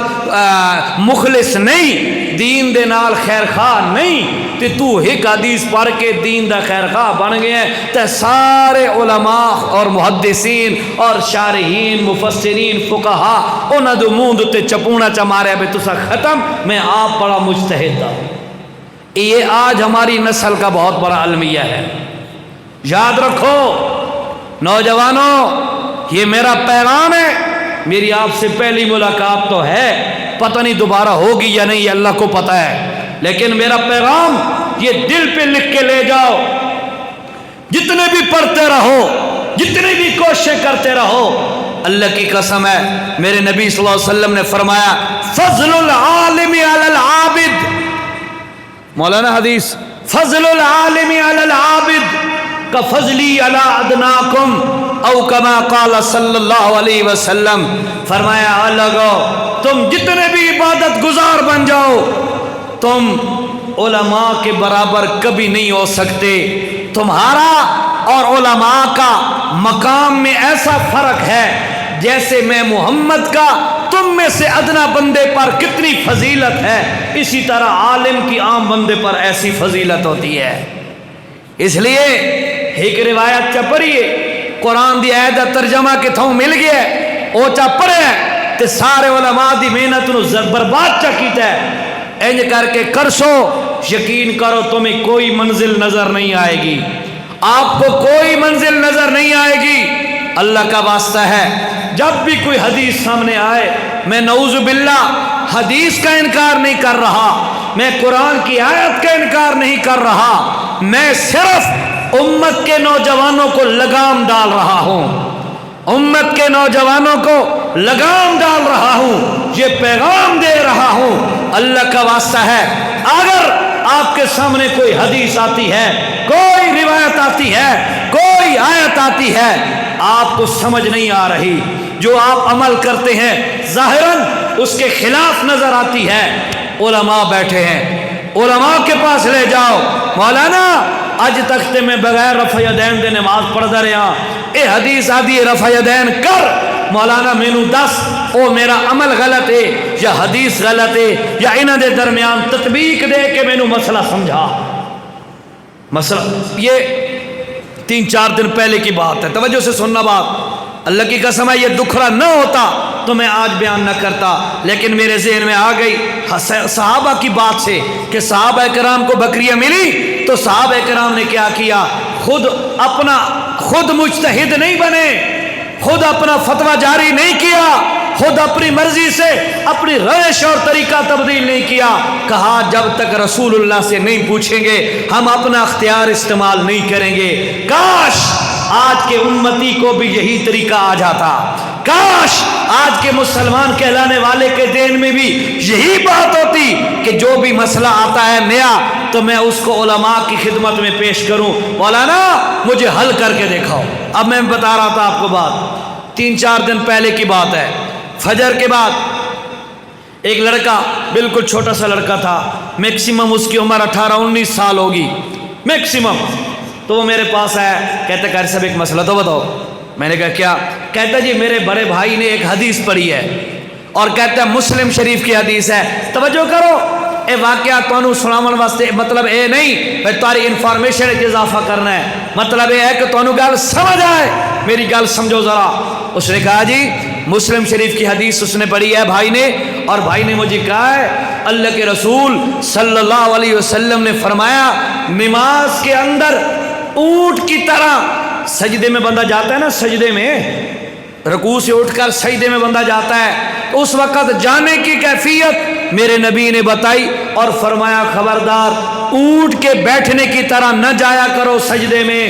مخلص نہیں، دین دے نال خیر خواہ نہیں، تے تو ایک حدیث پڑھ کے دین دا خیر خواہ بن گئے ہیں، تے سارے علماء اور محدثین اور شارحین مفسرین فقہا انہاں دے منہ تے چپونا چا مارے بے تسا ختم، میں آپ بڑا مجتہد ہوں۔ یہ آج ہماری نسل کا بہت بڑا المیہ ہے، یاد رکھو نوجوانوں، یہ میرا پیغام ہے، میری آپ سے پہلی ملاقات تو ہے، پتہ نہیں دوبارہ ہوگی یا نہیں، اللہ کو پتہ ہے، لیکن میرا پیغام یہ دل پہ لکھ کے لے جاؤ، جتنے بھی پڑھتے رہو، جتنی بھی کوششیں کرتے رہو، اللہ کی قسم ہے میرے نبی صلی اللہ علیہ وسلم نے فرمایا فضل العالم علی العابد، مولانا حدیث، فضل العالم علی العابد کفضلی علی ادناکم او کما قال صلی اللہ علیہ وسلم، فرمایا لوگو تم جتنے بھی عبادت گزار بن جاؤ تم علماء کے برابر کبھی نہیں ہو سکتے، تمہارا اور علماء کا مقام میں ایسا فرق ہے جیسے میں محمد کا تم میں سے ادنا بندے پر کتنی فضیلت ہے، اسی طرح عالم کی عام بندے پر ایسی فضیلت ہوتی ہے۔ اس لیے ایک روایت چا پڑھیے، قرآن دی آیت دا ترجمہ کے تھوں مل گیا ہے، او چا پڑھے تے سارے علماء دی محنت نو برباد چا کیتا ہے، انج کر کے کرسو، یقین کرو تمہیں کوئی منزل نظر نہیں آئے گی، آپ کو کوئی منزل نظر نہیں آئے گی۔ اللہ کا واسطہ ہے جب بھی کوئی حدیث سامنے آئے، میں نعوذ باللہ حدیث کا انکار نہیں کر رہا، میں قرآن کی آیت کا انکار نہیں کر رہا، میں صرف امت کے نوجوانوں کو لگام ڈال رہا ہوں، امت کے نوجوانوں کو لگام ڈال رہا ہوں، یہ پیغام دے رہا ہوں، اللہ کا واسطہ ہے اگر آپ کے سامنے کوئی حدیث آتی ہے، کوئی روایت آتی ہے، کوئی آیت آتی ہے، آپ کو سمجھ نہیں آ رہی، جو آپ عمل کرتے ہیں ظاہراً اس کے خلاف نظر آتی ہے. علماء بیٹھے ہیں, علماء کے پاس لے جاؤ. مولانا اج تک تے میں بغیر رفع یدین دے نماز پڑھدا رہا, اے حدیث آدھی رفع یدین کر. مولانا مینوں دس او میرا عمل غلط ہے یا حدیث غلط ہے یا انہاں دے درمیان تطبیق دے کے مینوں مسئلہ سمجھا. مسئلہ یہ 3-4 دن پہلے کی بات ہے, توجہ سے سننا بات. اللہ کی قسم ہے یہ دکھڑا نہ ہوتا تو میں آج بیان نہ کرتا, لیکن میرے ذہن میں آ گئی صحابہ کی بات سے کہ صحابہ کرام کو بکریاں ملی تو صحابہ کرام نے کیا کیا, خود مجتہد نہیں بنے, خود اپنا فتویٰ جاری نہیں کیا, خود اپنی مرضی سے اپنی روش اور طریقہ تبدیل نہیں کیا. کہا جب تک رسول اللہ سے نہیں پوچھیں گے ہم اپنا اختیار استعمال نہیں کریں گے. کاش آج کے امتی کو بھی یہی طریقہ آ جاتا, کاش آج کے مسلمان کہلانے والے کے دین میں بھی یہی بات ہوتی کہ جو بھی مسئلہ آتا ہے نیا تو میں اس کو علماء کی خدمت میں پیش کروں. مولانا مجھے حل کر کے دکھاؤ. اب میں بتا رہا تھا آپ کو بات, 3-4 دن پہلے کی بات ہے. فجر کے بعد ایک لڑکا, بالکل چھوٹا سا لڑکا تھا, میکسیمم اس کی عمر 18-19 سال ہوگی میکسیمم. تو وہ میرے پاس آیا, کہتا قاری صاحب ایک مسئلہ تو بتاؤ. میں نے کہا کیا؟ کہتا جی میرے بڑے بھائی نے ایک حدیث پڑھی ہے اور کہتا ہے مسلم شریف کی حدیث ہے. توجہ کرو, اے واقعہ تانوں سناون واسطے مطلب اے نہیں بھائی تاری انفارمیشن اضافہ کرنا ہے, مطلب یہ ہے کہ تانوں گل سمجھ آئے. میری گل سمجھو ذرا. اس نے کہا جی مسلم شریف کی حدیث اس نے پڑھی ہے بھائی نے, اور بھائی نے مجھے کہا ہے اللہ کے رسول صلی اللہ علیہ وسلم نے فرمایا نماز کے اندر اونٹ کی طرح سجدے میں بندہ جاتا ہے نا, سجدے میں رکوع سے اٹھ کر سجدے میں بندہ جاتا ہے, اس وقت جانے کی کیفیت میرے نبی نے بتائی اور فرمایا خبردار اونٹ کے بیٹھنے کی طرح نہ جایا کرو سجدے میں.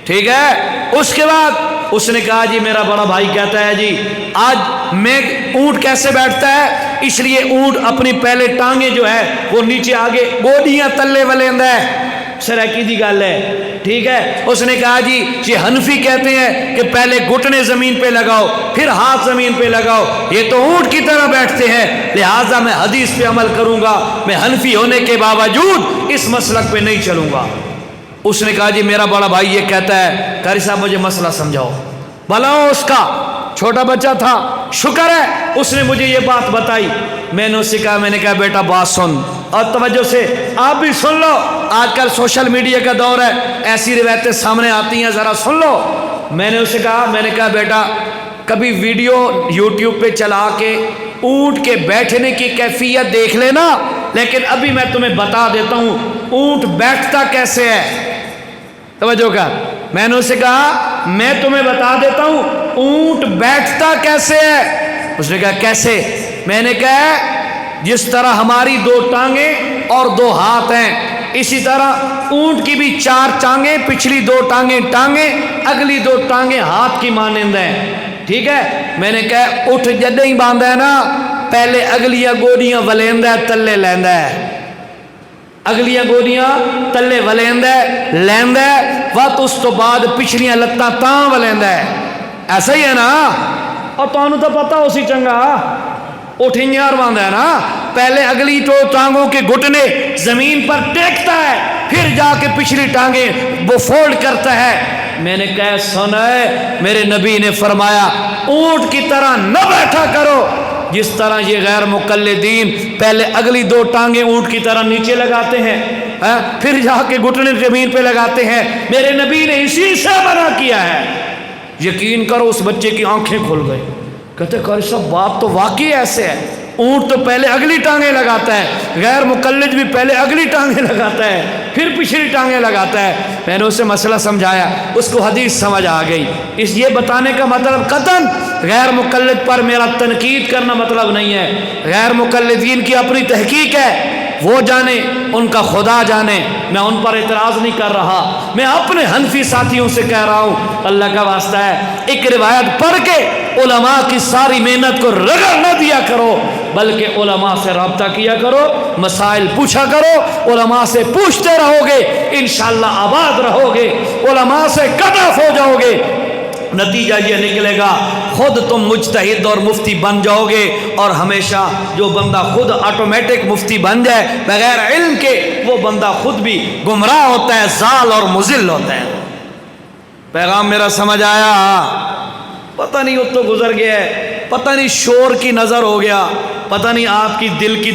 ٹھیک ہے. اس کے بعد اس نے کہا جی میرا بڑا بھائی کہتا ہے جی آج میں اونٹ کیسے بیٹھتا ہے, اس لیے اونٹ اپنی پہلے ٹانگیں جو ہے وہ نیچے آگے گوڈیاں تلے ولیندہ ہے. سرکی دی گل ہے. ٹھیک ہے. اس نے کہا جی یہ حنفی کہتے ہیں کہ پہلے گھٹنے زمین پہ لگاؤ پھر ہاتھ زمین پہ لگاؤ, یہ تو اونٹ کی طرح بیٹھتے ہیں, لہٰذا میں حدیث پہ عمل کروں گا, میں حنفی ہونے کے باوجود اس مسلک پہ نہیں چلوں گا. اس نے کہا جی میرا بڑا بھائی یہ کہتا ہے قاری صاحب مجھے مسئلہ سمجھاؤ. بلاؤ اس کا چھوٹا بچہ تھا, شکر ہے اس نے مجھے یہ بات بتائی. میں نے اس سے کہا, میں نے کہا بیٹا بات سن اور توجہ سے آپ بھی سن لو, آج کل سوشل میڈیا کا دور ہے, ایسی روایتیں سامنے آتی ہیں, ذرا سن لو. میں نے اسے کہا, میں نے کہا بیٹا کبھی ویڈیو یوٹیوب پہ چلا کے اونٹ کے بیٹھنے کی کیفیت دیکھ لینا, لیکن ابھی میں تمہیں بتا دیتا ہوں اونٹ بیٹھتا کیسے ہے. توجہ کر. میں نے اسے کہا میں تمہیں بتا دیتا ہوں اونٹ بیٹھتا کیسے ہے. اس نے کہا کیسے؟ میں نے کہا جس طرح ہماری 2 ٹانگیں اور 2 ہاتھ ہیں اسی طرح اونٹ کی بھی 4 ٹانگیں, پچھلی 2 ٹانگیں اگلی 2 ٹانگیں ہاتھ کی مانند ہیں. ٹھیک ہے. میں نے کہا اٹھ جدے ہی باندھا ہے نا پہلے اگلیاں گوڈیاں ولیندہ تلے لیندہ ہے, اگلیاں گوڈیاں تلے ولیندہ لیندہ وقت اس تو بعد پچھلیاں لتاں تاں ولیندہ ہے. ایسا ہی ہے نا, اور تانوں تو پتہ اسی چنگا اٹھیار باندھا ہے نا, پہلے اگلی 2 ٹانگوں کے گھٹنے زمین پر ٹیکتا ہے پھر جا کے پچھلی ٹانگیں وہ فولڈ کرتا ہے. میں نے کہا سنا ہے میرے نبی نے فرمایا اونٹ کی طرح نہ بیٹھا کرو جس طرح یہ غیر مقلدین پہلے اگلی 2 ٹانگیں اونٹ کی طرح نیچے لگاتے ہیں پھر جا کے گھٹنے زمین پہ لگاتے ہیں. میرے نبی نے اسی سے منع کیا ہے. یقین کرو اس بچے کی آنکھیں کھل گئی. کہتے قاری صاحب بات تو واقعی ایسے ہے, اونٹ تو پہلے اگلی ٹانگیں لگاتا ہے, غیر مقلد بھی پہلے اگلی ٹانگیں لگاتا ہے پھر پچھلی ٹانگیں لگاتا ہے. میں نے اسے مسئلہ سمجھایا, اس کو حدیث سمجھ آ گئی. اس یہ بتانے کا مطلب قطعاً غیر مقلد پر میرا تنقید کرنا مطلب نہیں ہے. غیر مقلدین کی اپنی تحقیق ہے, وہ جانے ان کا خدا جانے, میں ان پر اعتراض نہیں کر رہا. میں اپنے حنفی ساتھیوں سے کہہ رہا ہوں اللہ کا واسطہ ہے ایک روایت پڑھ کے علماء کی ساری محنت کو رگڑ نہ دیا کرو, بلکہ علماء سے رابطہ کیا کرو, مسائل پوچھا کرو, علماء سے پوچھتے رہو گے انشاءاللہ آباد رہو گے, علماء سے کٹ آف ہو جاؤ گے. نتیجہ یہ نکلے گا خود تم مجتہد اور مفتی بن جاؤ گے، اور ہمیشہ جو بندہ خود آٹومیٹک مفتی بن جائے بغیر علم کے، وہ بندہ خود بھی گمراہ ہوتا ہے، ضال اور مضل ہوتا ہے۔ پیغام میرا سمجھ آیا؟ پتہ نہیں وہ تو گزر گیا ہے، پتہ نہیں شور کی نظر ہو گیا، پتہ نہیں آپ کی دل کی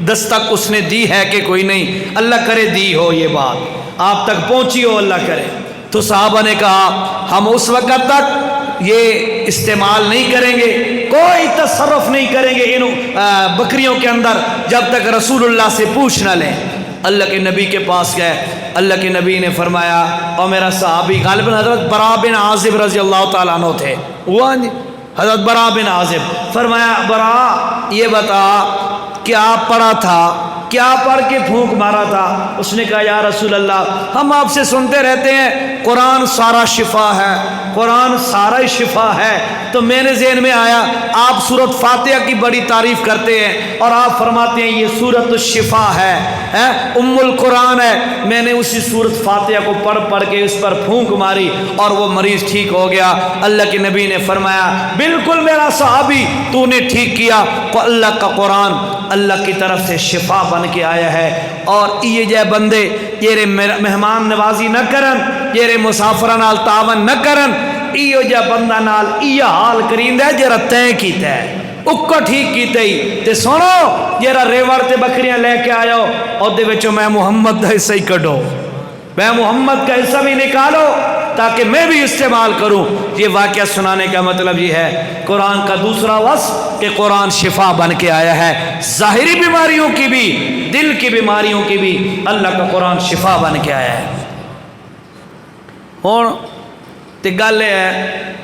دستک اس نے دی ہے کہ کوئی نہیں، اللہ کرے دی ہو، یہ بات آپ تک پہنچی ہو، اللہ کرے۔ تو صحابہ نے کہا ہم اس وقت تک یہ استعمال نہیں کریں گے، کوئی تصرف نہیں کریں گے ان بکریوں کے اندر جب تک رسول اللہ سے پوچھ نہ لیں۔ اللہ کے نبی کے پاس گئے، اللہ کے نبی نے فرمایا، اور میرا صحابی غالباً حضرت برا بن عازب رضی اللہ تعالیٰ عنہ تھے، ہوا جی حضرت برا بن عازب، فرمایا برا یہ بتا کیا پڑھا تھا، کیا پڑھ کے پھونک مارا تھا؟ اس نے کہا یا رسول اللہ ہم آپ سے سنتے رہتے ہیں قرآن سارا شفا ہے، قرآن سارا ہی شفا ہے، تو میرے ذہن میں آیا آپ سورۃ فاتحہ کی بڑی تعریف کرتے ہیں اور آپ فرماتے ہیں یہ سورۃ الشفا ہے، ام القرآن ہے، میں نے اسی سورۃ فاتحہ کو پڑھ پڑھ کے اس پر پھونک ماری اور وہ مریض ٹھیک ہو گیا۔ اللہ کے نبی نے فرمایا بالکل میرا صحابی تو نے ٹھیک کیا، اللہ کا قرآن اللہ کی طرف سے شفا بن کے آیا ہے۔ اور یہ جے بندے یہ مہمان نوازی نہ کرن، یہ مسافر نال تعاون نہ کرن، ایو جے بندہ نال یہ حال کریندا ہے جرا تیں کیتا ہے اکو ٹھیک کیتے ہی تے سنو جرا ریوڑ تے بکریاں لے کے آیو اور دے وچوں میں محمد دا حصہ ہی کڈو، میں محمد کا حصہ بھی نکالو تاکہ میں بھی استعمال کروں۔ یہ واقعہ سنانے کا مطلب یہ ہے قرآن کا دوسرا وصف کہ قرآن شفا بن کے آیا ہے، ظاہری بیماریوں کی بھی دل کی بیماریوں کی بھی اللہ کا قرآن شفا بن کے آیا ہے۔ ہوں تے گل یہ ہے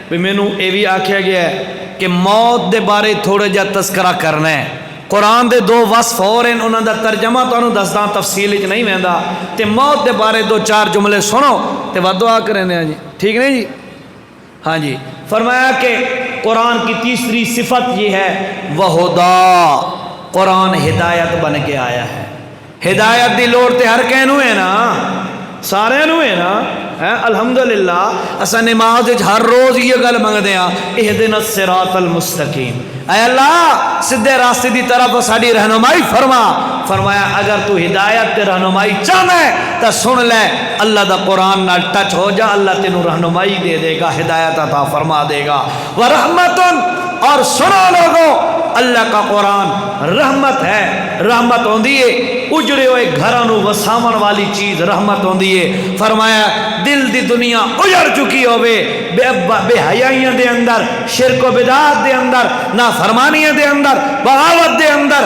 بھی مینوں یہ بھی آکھیا گیا ہے کہ موت دے بارے تھوڑا جا تذکرہ کرنا ہے۔ قرآن دے دو وصف ہو رہے ہیں، انہوں دا ترجمہ تو دسدا تفصیل وچ نہیں ویندا، تے موت دے بارے دو چار جملے سنو تے ود دعا کریں جی، ٹھیک نہیں جی؟ ہاں جی، فرمایا کہ قرآن کی تیسری صفت یہ ہے وہدا، قرآن ہدایت بن کے آیا ہے۔ ہدایت دی لوڑ تے ہر کہنوں ہے نا، سارے نو ہے نا، الحمدللہ اسا نماز ہر روز یہ گل منگدے ہاں اہدنا الصراط المستقیم، اے اللہ سیدھے راستے دی طرف ساڈی رہنمائی فرما۔ فرمایا اگر تو ہدایت تے رہنمائی چاہنا ہے تو سن لے اللہ دا قرآن نال ٹچ ہو جا، اللہ تینوں رہنمائی دے دے گا، ہدایت عطا فرما دے گا۔ ورحمتن، اور سنو لوگو اللہ کا قرآن رحمت ہے، رحمت ہوندی ہے اجڑے ہوئے گھراں نو وساون والی چیز رحمت ہوندی ہے۔ فرمایا دل دی دنیا اجڑ چکی ہوئے بے حیائیاں دے اندر، شرک و بدعات دے اندر، نافرمانیاں دے اندر، بغاوت دے اندر،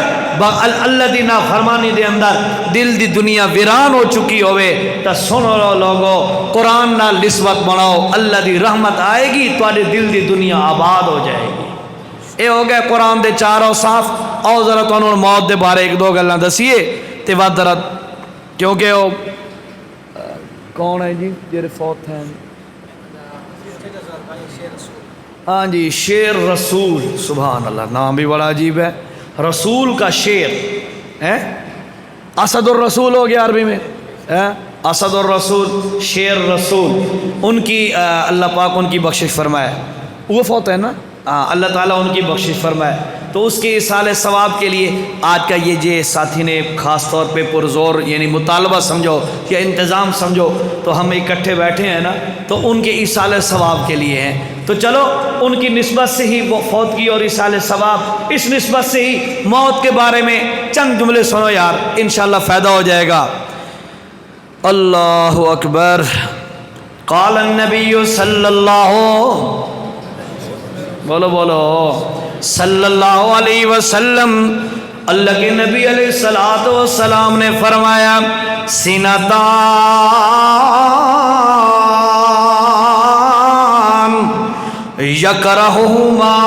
اللہ دی نافرمانی دے اندر دل دی دنیا ویران ہو چکی ہوئے تا سنو لوگو قرآن نال نسبت بناؤ، اللہ دی رحمت آئے گی، تواڈے دل دی دنیا آباد ہو جائے گی۔ اے ہو گئے قرآن دے چار اوصاف۔ آؤ ذرا تانوں موت دے بارے ایک دو گلاں دسیے تے ود ذرا، کیونکہ وہ کون ہے جی جڑے فوت ہیں؟ ہاں جی شیر رسول، سبحان اللہ، نام بھی بڑا عجیب ہے، رسول کا شیر ہے، اسد الرسول ہو گیا عربی میں، اسد الرسول، شیر رسول، ان کی اللہ پاک ان کی بخشش فرمائے، وہ فوت ہے نا، اللہ تعالیٰ ان کی بخشش فرمائے۔ تو اس کے اصال ثواب کے لیے آج کا یہ جے ساتھی نے خاص طور پہ پرزور یعنی مطالبہ سمجھو یا انتظام سمجھو، تو ہم اکٹھے بیٹھے ہیں نا، تو ان کے اصال ثواب کے لیے ہیں، تو چلو ان کی نسبت سے ہی وہ فوت کی اور اصال ثواب، اس نسبت سے ہی موت کے بارے میں چند جملے سنو یار، انشاءاللہ فائدہ ہو جائے گا۔ اللہ اکبر۔ قال النبی صلی اللہ، بولو بولو، صلی اللہ علیہ وسلم، اللہ کے نبی علیہ الصلوۃ والسلام نے فرمایا سینتان یکرہہما،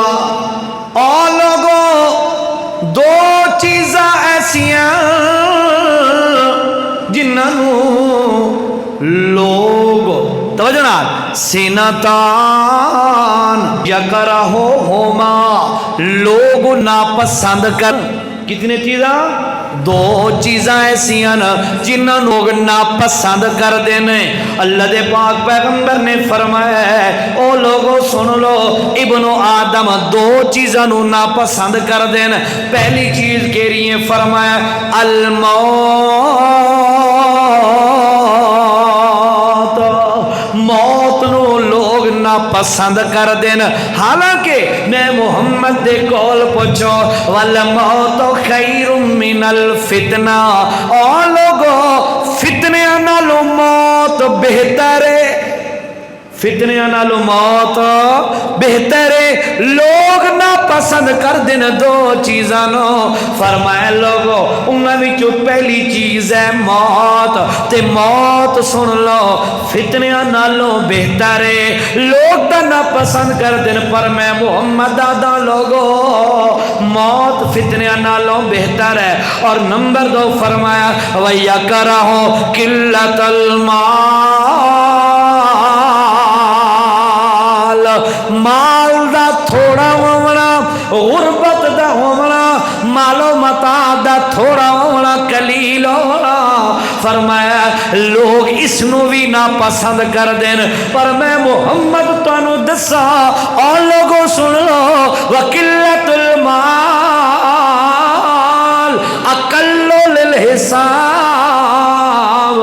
اور لوگوں دو چیزاں ایسیاں جنہوں لوگ توجہ نال سینتان یکرہہما، لوگ ناپسند کر، کتنے چیزاں؟ دو چیزاں ایسیاں جنہاں لوگ ناپسند کرتے ہیں. اللہ دے پاک پیغمبر نے فرمایا ہے او لوگوں سن لو ابن آدم دو چیزاں نو ناپسند کرتے ہیں. پہلی چیز کیری ہے فرمایا موت نو لوگ ناپسند کر دین. حالانکہ میں محمد دے کول پوچھو والموت خیر من الفتنہ اور لوگوں فتنیاں نالو موت بہتر ہے. فتنیاں نالو موت بہتر ہے. لوگ ناپسند کر دین دو چیزاں نو. فرمایا لوگو انہاں وچوں پہلی چیز ہے موت تے موت سن لو فتنیاں نالو بہتر ہے. لوگ تا ناپسند کر دین پر میں محمد دادا لوگو موت فتنیاں نالو بہتر ہے. اور نمبر دو فرمایا وَيَكَرَهُ قِلَّةَ الْمَالِ مال دا تھوڑا ہونا غربت دا ہونا مالو متاع دا تھوڑا ہونا قلیل ہونا. فرمایا لوگ اس نو بھی ناپسند کر دین پر میں محمد تانوں دسا اور لوگوں سن لو وقلت المال اقل للحساب.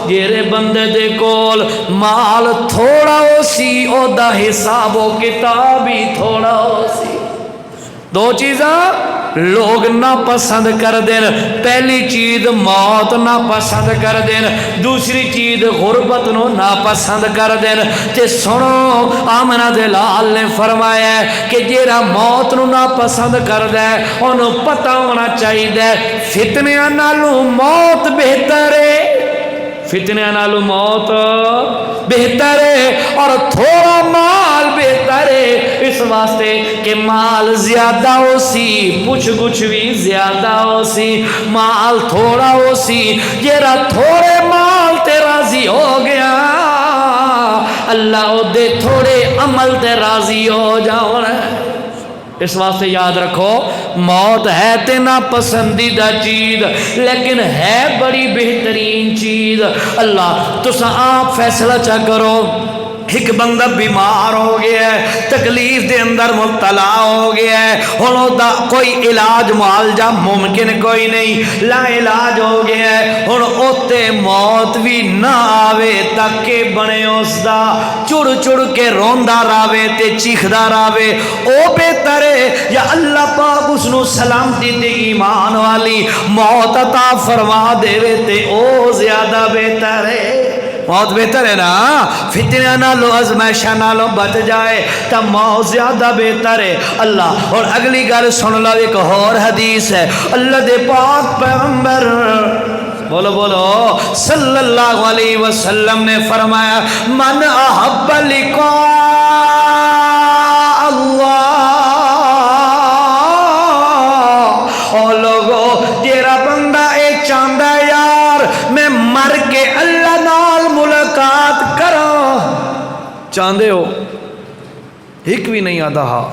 جیرے بندے دے کول مال تھوڑا ہو سی او دا حساب و کتاب ہی تھوڑا ہو سی. دو چیزاں لوگ ناپسند کر دین. پہلی چیز موت ناپسند کر دین. دوسری چیز غربت نو ناپسند کر دین. تے سنو آمنہ دے لال نے فرمایا ہے کہ جیرا موت نو ناپسند کر دے انہوں پتہ ہونا چاہیے فتنیاں نالو موت بہتر ہے. فتنیاں نالو موت بہتر ہے اور تھوڑا مال بہتر ہے. اس واسطے کہ مال زیادہ ہو سی پوچھ گچھ بھی زیادہ ہو سی. مال تھوڑا ہو سی جیرا تھوڑے مال تے راضی ہو گیا اللہ دے تھوڑے عمل تے راضی ہو جاؤں. اس واسطے یاد رکھو موت ہے تے ناپسندیدہ چیز لیکن ہے بڑی بہترین چیز. اللہ تسا آپ فیصلہ چا کرو. ایک بندہ بیمار ہو گیا ہے تکلیف دے اندر مبتلا ہو گیا ہے ہن دا کوئی علاج معالجہ ممکن کوئی نہیں لا علاج ہو گیا ہے. ہن اوتے موت بھی نہ آوے تاکہ بنے اس دا چڑ چڑ کے روندا راوے تے چیخدا راوے او بہتر ہے یا اللہ پاک اس نو سلامتی تے ایمان والی موت عطا فرما دے تے او زیادہ بہتر ہے. موت بہتر ہے نا. فتنہ نالو ازمائشہ نالو بچ جائے تا موت زیادہ بہتر ہے. اللہ اور اگلی گل سن لو ایک اور حدیث ہے اللہ دے پاک پیغمبر بولو بولو صلی اللہ علیہ وسلم نے فرمایا من احب لقاء اللہ او لوگو جیرا بندہ اے چاندہ یار میں مر کے اللہ نال ملاقات کرو چاندے ہو ایک بھی نہیں آتا ہاں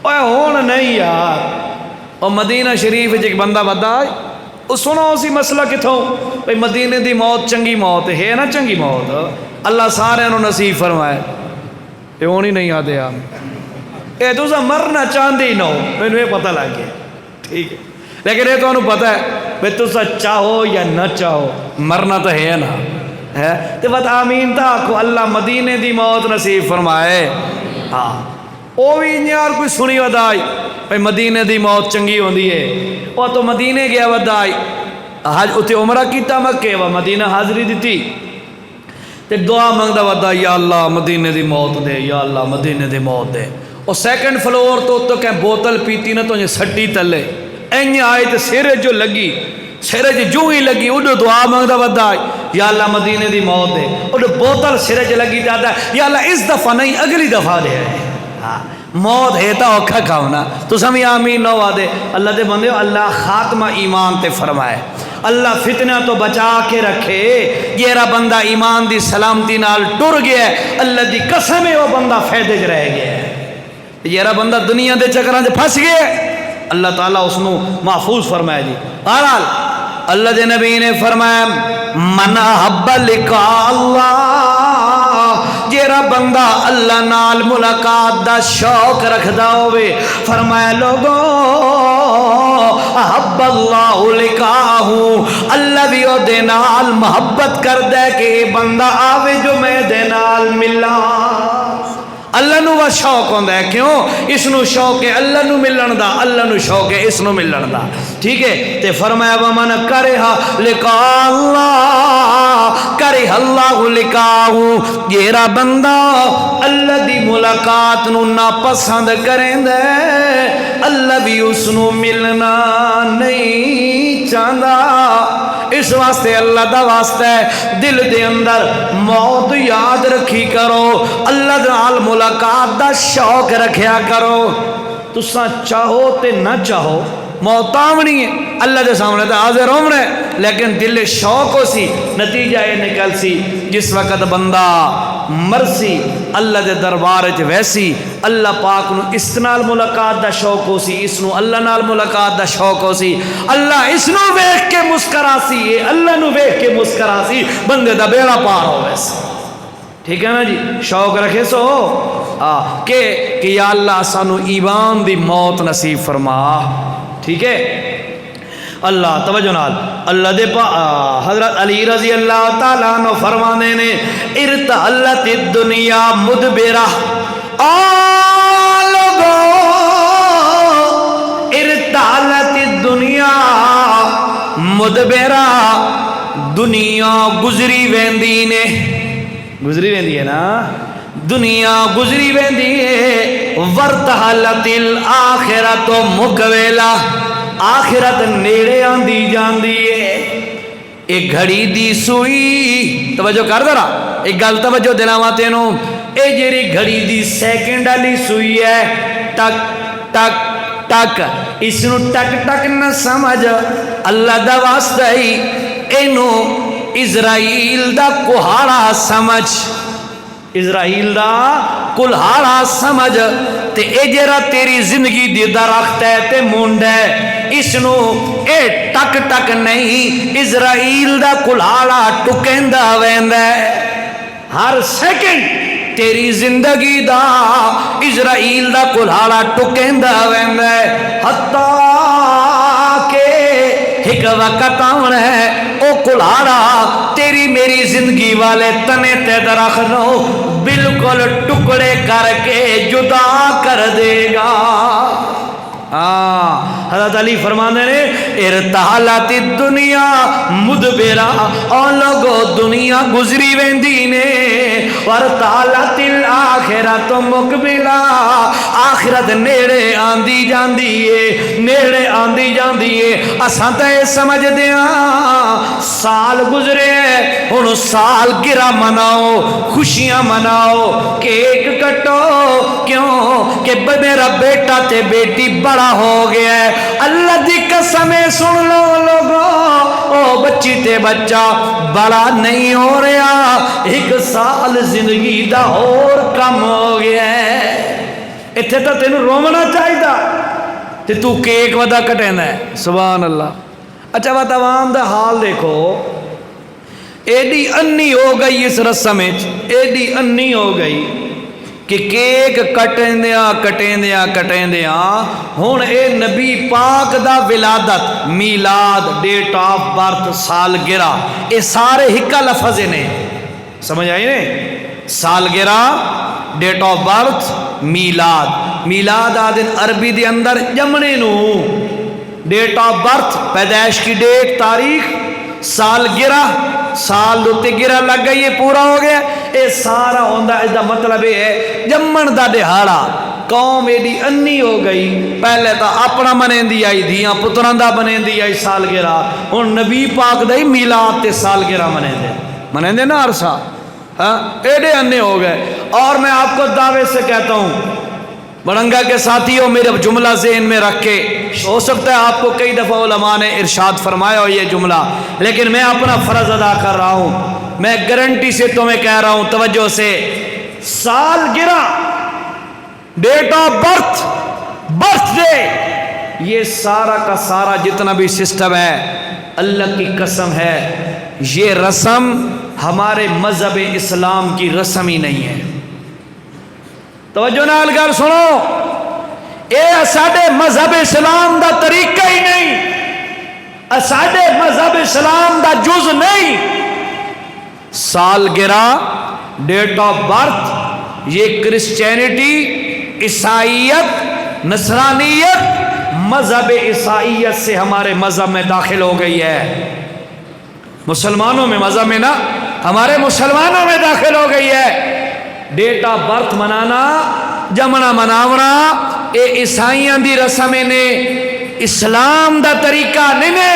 اوہ ہون نہیں یار. اور مدینہ شریف ایک بندہ بدا ہے سنو اسی مسئلہ کتھوں بھئی مدینہ دی موت چنگی موت ہے نا چنگی موت اللہ سارے انہوں نصیب فرمائے. یہ ہون ہی نہیں آتے آپ اے تو سا مرنا چاندے ہی نہ ہو میں نے پتہ لگ گیا ٹھیک ہے لیکن یہ تو انہوں پتہ ہے بھئی تو سا چاہو یا نہ چاہو مرنا تو ہے نا ہے تو بات آمین تا کو اللہ مدینہ دی موت نصیب فرمائے. ہاں او بھی انیار کوئی سنی ودائی بھئی مدینہ دی موت چنگی ہوندی ہے وہ تو مدینہ گیا ودائی حج اتے عمرہ کیتا مکے و مدینہ حاضری دیتی تے دعا منگدا ودا یا اللہ مدینہ دی موت دے یا اللہ مدینہ دی موت دے. اور سیکنڈ فلور تو کہ بوتل پیتی نہ تو یہ سٹی تلے این آئے تے سیرے جو لگی سیرے جو ہی لگی اڈو دعا منگدا ودا یا اللہ مدینہ دی موت دے اڈو بوتل سیرے جو لگی جاتا ہے یا اللہ اس دفعہ نہیں اگلی دفعہ دے موت ہے تا اوکھا کھاؤنا تو سمی آمین نو آدے اللہ دے بندے اللہ خاتمہ ایمان تے فرمائے اللہ فتنہ تو بچا کے رکھے. یہ بندہ ایمان دی سلامتی نال ٹر گیا ہے اللہ دی قسم ہے وہ بندہ فائدے چ رہ گیا ہے. یہ بندہ دنیا دے چکراں چ پھس گیا اللہ تعالیٰ اس نو محفوظ فرمایا جی. بہرحال اللہ دے نبی نے فرمایا من احب لقاء اللہ، جیڑا بندہ اللہ نال ملاقات دا شوق رکھدا ہوئے، فرمایا لوگوں احب اللہ لقاءہ، اللہ بھی او دے نال محبت کردا ہے کہ بندہ آوے جو میں دے نال ملاں. اللہ نو وا شوق ہوندا ہے، کیوں؟ اس نو شوق ہے اللہ نو ملن دا، اللہ نو شوق ہے اس نو ملن دا. ٹھیک ہے، تے فرمایا ومن کرہ لقاء اللہ کرہ اللہ لقاءہ، جیڑا بندہ اللہ دی ملاقات نو ناپسند کریندا ہے، اللہ بھی اس نو ملنا نہیں چاہندا. اس واسطے اللہ دا واسطہ ہے دل دے اندر موت یاد رکھی کرو، اللہ نال ملاقات دا شوق رکھیا کرو. تساں چاہو تے نہ چاہو موت آونی ہے، اللہ دے سامنے تے حاضر ہونا ہے، لیکن دل شوق ہو سی، نتیجہ یہ نکل سی جس وقت بندہ مرسی اللہ دے دربار وچ ویسی اللہ پاک نو اس نال ملاقات دا شوق ہو سی، اس نو اللہ نال ملاقات دا شوق ہو سی، اللہ اس نو ویکھ کے مسکرا سی، اللہ نو ویکھ کے مسکرا سی، بندے دا بیڑا پار ہو ویسے. ٹھیک ہے نا جی، شوق رکھے سو کہ یا اللہ سانو ایمان دی موت نصیب فرما. ٹھیک ہے، اللہ توجہ نال اللہ دے حضرت علی رضی اللہ تعالیٰ عنہ فرمانے نے ارتحلت الدنیا مدبرہ، لوگو ارتحلت الدنیا مدبرہ، دنیا گزری ویندی نے، گزری ویندی ہے نا، دنیا گزری ویندی ہے. ورتحلت الآخرت مقبلہ، آخرت نیڑے آندی جاندی ہے. ایک گھڑی دی سوئی، توجہ کر ذرا ایک گل توجہ دلاواں تینوں، اے جیڑی گھڑی دی سیکنڈ والی سوئی ہے، ٹک ٹک ٹک، اس نو ٹک ٹک نہ سمجھ، اللہ دا واسطہ ہی اینو اسرائیل دا کہاڑا سمجھ، اسرائیل دا کلہاڑا سمجھ. تے اے جرا تیری زندگی دی درخت ہے تے مونڈ ہے، اس نو اے ٹک ٹک نہیں، اسرائیل دا کلہاڑا ٹکیندا ویندا ہے. ہر سیکنڈ تیری زندگی دا اسرائیل دا کلہاڑا ٹکیندا ویندا ہے، حتیٰ کہ ایک وقت آنا ہے او کلہاڑا تیری میری زندگی والے تنے تے درخت نو بالکل ٹکڑے کر کے جدا کر دے گا. حضرت علی فرمانے نے ارتحلت الدنیا مدبرہ، اور لوگو دنیا گزری ویندی نے، ورتحلت الآخرت مقبلہ، آخرت نیڑے آندی جاندی ہے، نیڑے آندی جاندی ہے. اساں تے سمجھ دیاں سال گزرے ہن سال گرا مناؤ، خوشیاں مناؤ، کیک کٹو، کیوں کہ میرا بیٹا تے بیٹی بڑا ہو گیا ہے. اللہ دی قسم سن لو لوگو، او بچی تے بچہ بڑا نہیں ہو رہا، ایک سال زندگی دا اور کم ہو گیا ہے. اتھے تو تینوں رومنا چاہیے تے تو کیک ودا کٹیندا ہے. سبحان اللہ. اچھا بات عوام دا حال دیکھو، ایڈی انی ہو گئی اس رسم وچ، ایڈی انی ہو گئی کہ کیک کٹیندیاں کٹیندیاں کٹیندیاں ہن اے نبی پاک دا ولادت، میلاد، ڈیٹ آف برتھ، سالگرہ، اے سارے ہکا لفظ نے، سمجھ آئی نے؟ سالگرہ، ڈیٹ آف برتھ، میلاد. میلاد آدن عربی دے اندر جمنے نو، ڈیٹ آف برتھ پیدائش کی ڈیٹ تاریخ، سالگرہ سال دوتے گرہ لگ گئی یہ پورا ہو گیا. اے سارا ہوندہ اس دا مطلب ہے جمن دا دہاڑا. قوم ایڈی انی ہو گئی، پہلے تا اپنا منین دی آئی دھیاں پتران دا منین دی آئی سالگرہ، ان نبی پاک دا ہی میلاد تے سالگرہ منین دے نا عرصہ. ایڈے انی ہو گئے. اور میں آپ کو دعوے سے کہتا ہوں بڑنگا کے ساتھیوں، میرے جملہ ذہن میں رکھ کے، ہو سکتا ہے آپ کو کئی دفعہ علماء نے ارشاد فرمایا ہو یہ جملہ، لیکن میں اپنا فرض ادا کر رہا ہوں. میں گارنٹی سے تمہیں کہہ رہا ہوں توجہ سے، سالگرہ، date of birth, birthday, یہ سارا کا سارا جتنا بھی سسٹم ہے، اللہ کی قسم ہے یہ رسم ہمارے مذہب اسلام کی رسم ہی نہیں ہے۔ توجہ نال گل سنو، اے ساڈے مذہب اسلام دا طریقہ ہی نہیں، ساڈے مذہب اسلام دا جز نہیں۔ سالگرہ، ڈیٹ آف برتھ، یہ کرسچینٹی، عیسائیت، نصرانیت مذہب عیسائیت سے ہمارے مذہب میں داخل ہو گئی ہے، مسلمانوں میں، مذہب میں نہ، ہمارے مسلمانوں میں داخل ہو گئی ہے۔ ڈیٹ آف برتھ منانا، جمنا مناونا، اے عیسائیاں دی رسمیں نے، اسلام دا طریقہ نہیں نے۔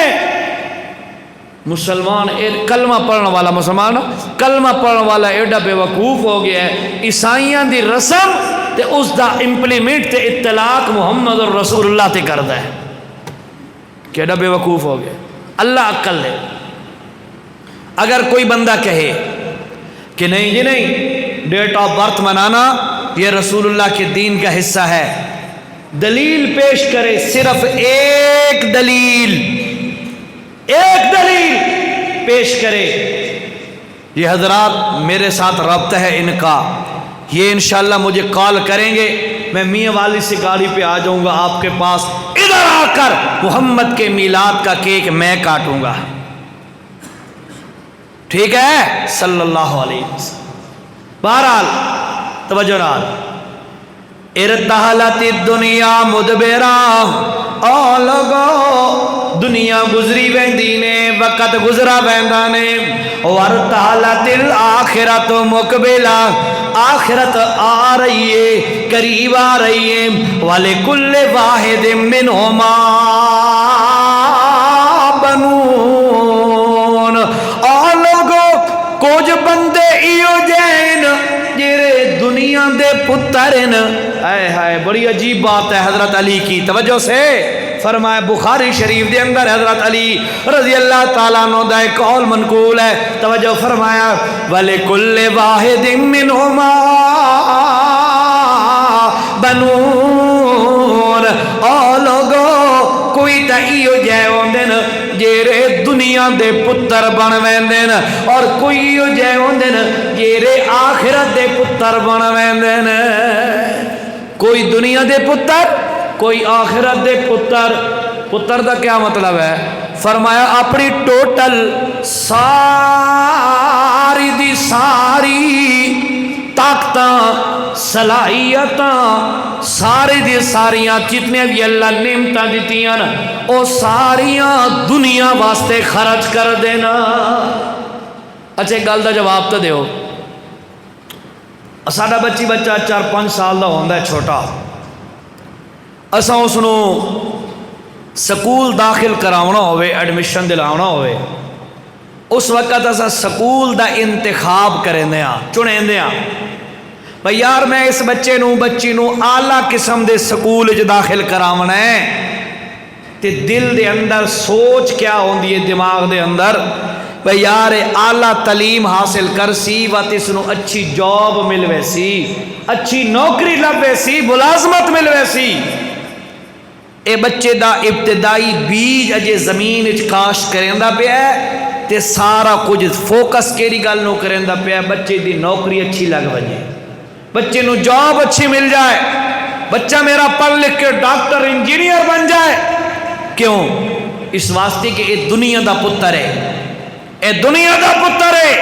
مسلمان کلمہ پڑھنے والا مسلمان، کلمہ پڑھنے والا ایڈا بے وقوف ہو گیا ہے، عیسائیاں دی رسم تے اس دا امپلیمنٹ تے اطلاق محمد رسول اللہ تے کردا ہے، کہ ایڈا بے وقوف ہو گیا۔ اللہ عقل دے۔ اگر کوئی بندہ کہے کہ نہیں جی نہیں، ڈیٹ آف برتھ منانا یہ رسول اللہ کے دین کا حصہ ہے، دلیل پیش کرے، صرف ایک دلیل پیش کرے۔ یہ حضرات میرے ساتھ رابطہ ہے ان کا، یہ انشاءاللہ مجھے کال کریں گے، میں میاں والی سے گاڑی پہ آ جاؤں گا آپ کے پاس، ادھر آ کر محمد کے میلاد کا کیک میں کاٹوں گا، ٹھیک ہے؟ صلی اللہ علیہ وسلم۔ بہرحال توجہ نال، ارتحلت الدنیا مدبرا، او لوگو دنیا گزری ویندی نے، وقت گزرا ویندا نے، ورتحلت الآخرت مقبلا، آخرت آ رہی ہے، قریب آ رہی ہے، وَلِكُلِّ وَاحِدٍ مِّنْهُمَا بَنُونَ، او لوگو کچھ بندے ایو جین جیرے دنیا دے پترن۔ اے ہائے، بڑی عجیب بات ہے حضرت علی کی، توجہ سے فرمایا، بخاری شریف دے اندر حضرت علی رضی اللہ تعالیٰ عنہ دا ایک قول منقول ہے، توجہ فرمایا، وَلِكُلِّ وَاحِدٍ مِّنْهُمَا بَنُونَ، او لوگو کوئی تا ایو جے ہوندن جیرے دنیا دے پتر بن ویندن، اور کوئی ایو جے ہوندن جیرے آخرت دے پتر بن ویندن۔ کوئی دنیا دے پتر، کوئی آخرت دے پتر۔ پتر دا کیا مطلب ہے؟ فرمایا اپنی ٹوٹل ساری دی ساری طاقتاں، صلاحیتاں، ساری دی ساریاں جتنے بھی اللہ نعمتاں دیتیاں او ساریاں دنیا واسطے خرچ کر دینا۔ اچھا گل دا جواب تو دیو، ساڈا بچہ 4-5 سال دا ہوندا ہے چھوٹا، اساں اس نو سکول داخل کراونا ہوئے، ایڈمیشن دلاونا ہوئے، اس وقت اساں سکول دا انتخاب کریں ہاں، چنیں ہاں، بھئی یار میں اس بچی نو اعلیٰ قسم دے سکول وچ داخل کراونا ہے، تے دل دے اندر سوچ کیا ہوندی ہے دماغ دے اندر، بھئی یار اعلیٰ تعلیم حاصل کر سی وقت اس نو اچھی جاب ملوے سی، اچھی نوکری لبے سی، ملازمت ملوے سی۔ اے بچے دا ابتدائی بیج اجے زمین وچ کاشت کریندا پیا ہے، تے سارا کچھ فوکس کیڑی گل نو کریندا پیا ہے، بچے دی نوکری اچھی لگ وجے، بچے نو جاب اچھی مل جائے، بچہ میرا پڑھ لکھ کے ڈاکٹر انجینئر بن جائے۔ کیوں؟ اس واسطے کہ اے دنیا دا پتر ہے، اے دنیا دا پتر ہے۔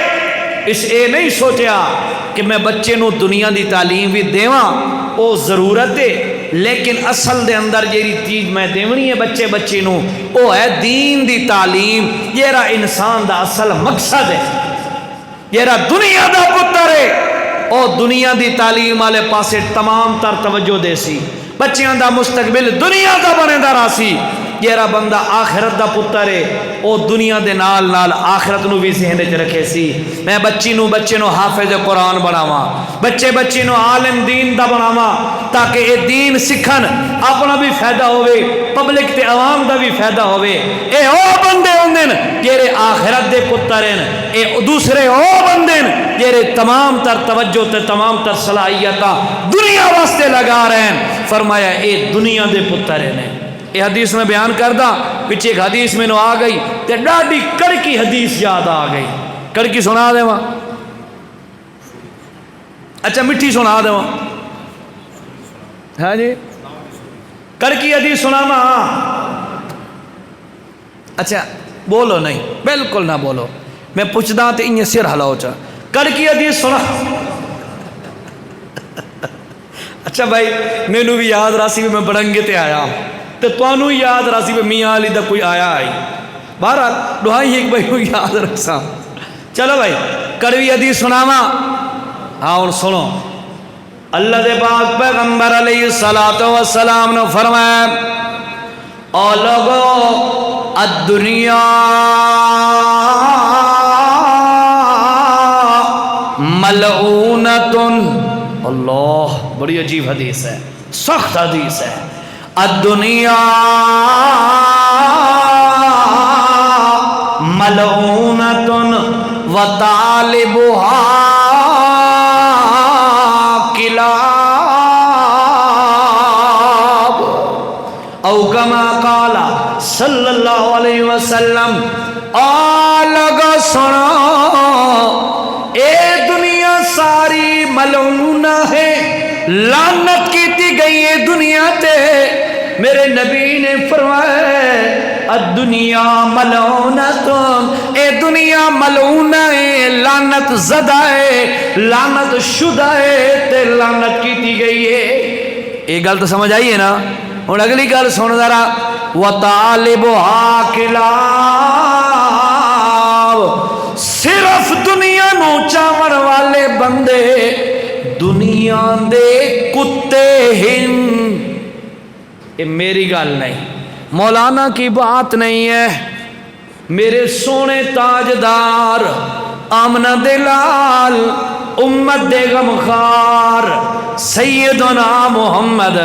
اس اے نہیں سوچیا کہ میں بچے نو دنیا دی تعلیم بھی دیواں، او ضرورت ہے، لیکن اصل دے اندر جیری چیز میں دیونی ہے بچے نو او ہے دین دی تعلیم، جیرا انسان دا اصل مقصد ہے، جیرا دنیا دا پتر ہے او دنیا دی تعلیم والے پاسے تمام تر توجہ دے سی، بچیاں دا مستقبل دنیا دا بنے دا راسی۔ جیرا بندہ آخرت دا پتر ہے او دنیا دے نال نال آخرت نو بھی ذہن وچ رکھے سی، میں بچے نو حافظ قرآن بناواں، بچے نو عالم دین دا بناواں، تاکہ اے دین سکھن، اپنا بھی فائدہ ہوئے، پبلک تے عوام دا بھی فائدہ ہوئے۔ اے او بندے ہوندن جیرے آخرت دے پتر ہیں، اے دوسرے او بندے جیرے تمام تر توجہ تے تمام تر صلاحیتاں دنیا واسطے لگا رہے ہیں۔ فرمایا اے دنیا دے پتر ہیں، یہ حدیث میں بیان کردہ پچھے ایک حدیث میں نو آ گئی تے ڈاڈی کڑکی حدیث یاد آ گئی کڑکی سنا دے وہاں اچھا مٹھی سنا دے وہاں ہاں جی کڑکی حدیث سنا وہاں اچھا بولو نہیں بالکل نہ بولو میں پوچھدا تے انہیں سر ہلاؤ چا کڑکی حدیث سنا اچھا بھائی میں نو بھی یاد راسی میں بڑنگے تے آیا تے توانو یاد راسی میں میاں علی دا کوئی آیا آئی بہرحال دعائی ایک بھائی کو یاد رکھسا چلو بھائی کڑوی حدیث سناوا ہاں اور سنو اللہ دے پاک پیغمبر علیہ السلام نے فرمایا او لوگو الدنیا ملعونت اللہ بڑی عجیب حدیث ہے سخت حدیث ہے الدنیا ملعونت وطالبها او کما قال صلی اللہ علیہ وسلم آلگا سنا اے دنیا ساری ملعونہ ہے لعنت کیتی گئی ہے دنیا تے میرے نبی نے فرمایا الدنیا ملعونت اے دنیا ملعونہ ہے لعنت زدہ ہے لعنت شدہ ہے تے لعنت کیتی گئی ہے ایک گل تو سمجھ آئیے نا اور اگلی گل سن ذرا وطالبها کلاب صرف دنیا نو چاون والے بندے دنیا دے کتے ہن یہ میری گل نہیں مولانا کی بات نہیں ہے میرے سونے تاجدار آمنہ دلال امت دے غمخار سیدنا محمد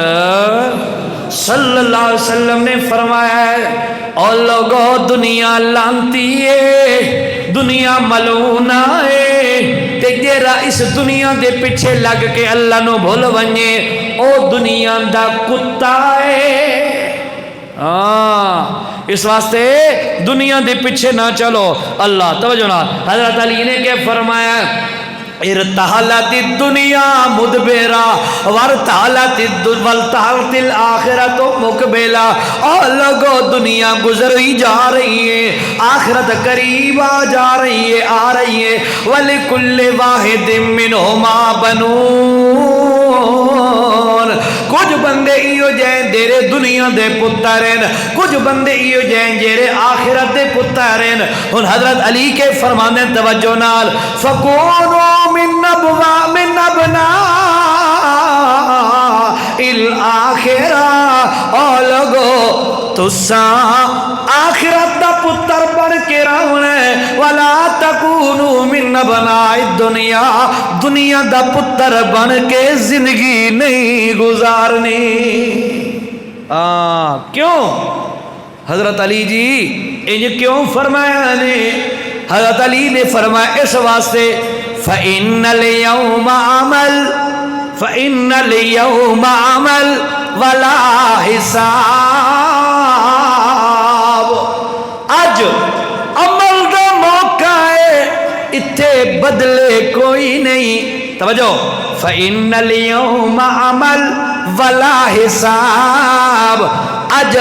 صلی اللہ علیہ وسلم نے فرمایا ہے اور لوگوں دنیا لانتی ہے دنیا ملعونہ ہے تے جیرا اس دنیا دے پیچھے لگ کے اللہ نو بھول ونجے او دنیا دا کتا ہے اس واسطے دنیا دے پیچھے نہ چلو اللہ توجہ نہ حضرت علی نے کہ فرمایا ارتحلت الدنیا مدبرا ورتحلت الآخرت مقبلا اور لوگوں دنیا گزر ہی جا رہی ہے آخرت قریب جا رہی ہے آ رہی ہے وَلِكُلِّ وَاحِدٍ مِّنْهُمَا بَنُونَ کچھ بندے ایو جائیں دیرے دنیا دے پترین کچھ بندے ایو جائیں دیرے آخرت دے پترین ان حضرت علی کے فرمانے توجہ نال فَكُونُوا من ابناء الاخرہ او لوگو تساں آخرت دا پتر بن کے رہنے ولا تکونوا من ابناء الدنیا دنیا دا پتر بن کے زندگی نہیں گزارنی کیوں حضرت علی جی یہ کیوں فرمایا نے حضرت علی نے فرمایا اس واسطے فَإِنَّ الْيَوْمَ عَمَلْ وَلَا حساب اج عمل دا موقع ہے اتھے بدلے کوئی نہیں توجہ فَإِنَّ الْيَوْمَ عَمَلْ وَلَا حساب اج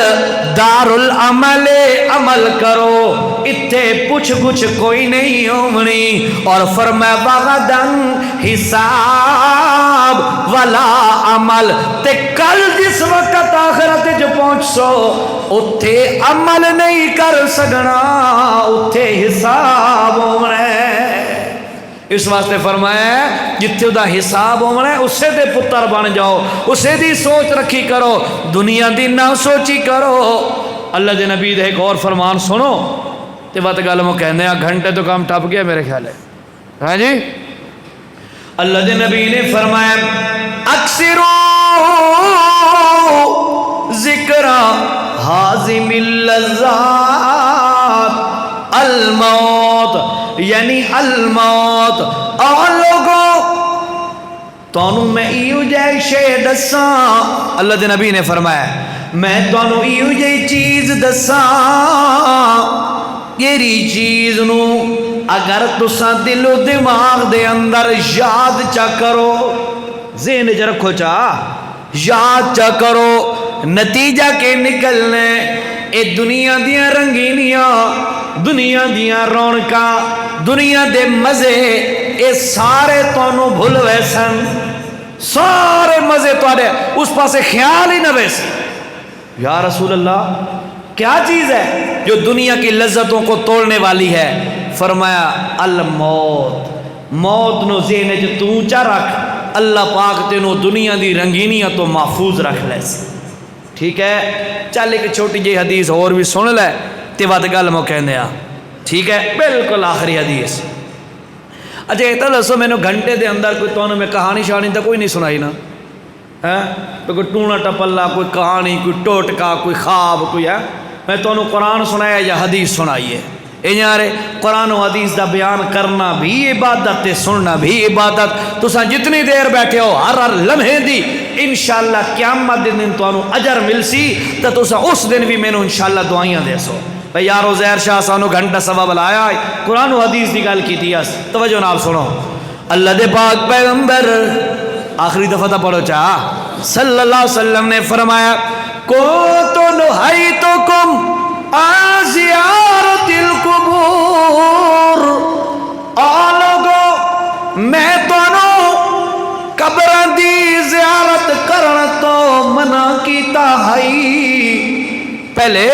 دار العمل عمل کرو اتھے پوچھ گچھ کوئی نہیں ہونی اور فرمایا وغدن حساب ولا عمل تے کل جس وقت آخرت جو پہنچ سو اتھے عمل نہیں کر سکنا اتھے حساب ہونا ہے اس واسطے فرمایا جتھے دا حساب ہونا ہے اسے دے پتر بن جاؤ اسے دی سوچ رکھی کرو دنیا دی نہ سوچی کرو اللہ دے نبی دے ایک اور فرمان سنو تے بات گل میں کہنے گھنٹے تو کام ٹپ گیا میرے خیال ہے ہاں جی اللہ دے نبی نے فرمایا اکثرو ذکر حازم اللذات الموت یعنی الموت اور لوگوں تونوں میں ایو جائے شے دساں اللہ دے نبی نے فرمایا میں تانوں ایو جی چیز دساں جیڑی چیز نو اگر تساں دل و دماغ دے اندر یاد چا کرو، ذہن چ رکھو چا، یاد چا کرو، نتیجہ کے نکلنے اے دنیا دیاں رنگینیاں، دنیا دیاں رونقاں، دنیا دے مزے اے سارے تانوں بھول ویسن، سارے مزے تواڈے اس پاسے خیال ہی نہ ویسے۔ یا رسول اللہ کیا چیز ہے جو دنیا کی لذتوں کو توڑنے والی ہے؟ فرمایا الموت، موت نو ذہن وچ تو چا رکھ، اللہ پاک تینوں دنیا دی رنگینیاں تو محفوظ رکھ لے سی۔ ٹھیک ہے، چل ایک چھوٹی جی حدیث اور بھی سن لے تے ود گل مکیندے آ، ٹھیک ہے، بالکل آخری حدیث۔ اچھا یہ تو دسو مینوں گھنٹے دے اندر کوئی تانوں میں کہانی شانی تو کوئی نہیں سنائی نا؟ تو کوئی ٹونا ٹپلا، کوئی کہانی، کوئی ٹوٹکا، کوئی خواب، کوئی ہے؟ میں تانوں قرآن سنایا یا حدیث سنائی ہے؟ یارے قرآن و حدیث دا بیان کرنا بھی عبادت تے سننا بھی عبادت۔ تساں جتنی دیر بیٹھے ہو ہر لمحے دی انشاءاللہ قیامت دے دن تانوں اجر ملسی، تے تساں اس دن بھی مینوں انشاءاللہ دعائیاں دے سو۔ بھئی یارو زہر شاہ سانو گھنٹہ سوا بلایا ہے، قرآن و حدیث دی گل کیتی ہے، توجہ نال سنو۔ اللہ دے پاک پیغمبر آخری دفعہ تا پڑھو چاہ صلی اللہ علیہ وسلم نے فرمایا کنت نہیتکم عن زیارت القبور، لوگو میں تانوں قبراں دی زیارت کرن تو منع کیتا ہے، پہلے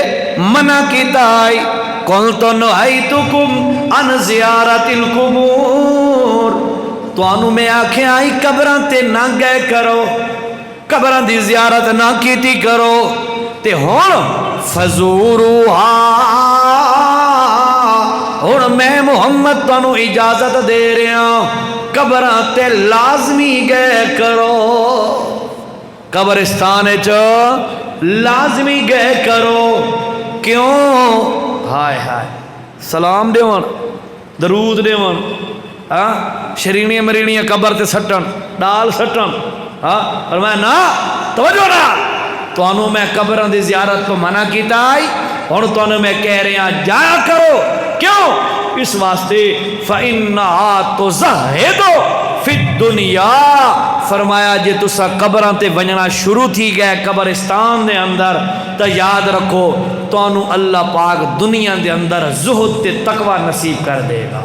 منع کیتا ہے، کنت نہیتکم عن زیارت القبور، تانوں میں آکھیں آئی قبراں تے نہ گئے کرو، قبراں دی زیارت نہ کیتی کرو، تے ہن فزوروہا، ہن میں محمد تانوں اجازت دے رہا قبراں تے لازمی گئے کرو، قبرستان وچ لازمی گئے کرو۔ کیوں؟ ہائے ہائے سلام دیون، درود دیون، شرینیاں مرینیاں قبر تے سٹن، ڈال سٹن، فرمایا نا توجہ نا، تانوں میں قبراں دی زیارت کو منع کیتا ہے، ہن تانوں میں کہہ رہا جایا کرو۔ کیوں؟ اس واسطے فَإِنَّهَا تُزَهِّدُ فِي الدُّنْيَا، فرمایا جے تسا قبراں تے ونجنا شروع تھی گئے قبرستان دے اندر تو یاد رکھو تانوں اللہ پاک دنیا دے اندر زہد تے تقوی نصیب کر دے گا۔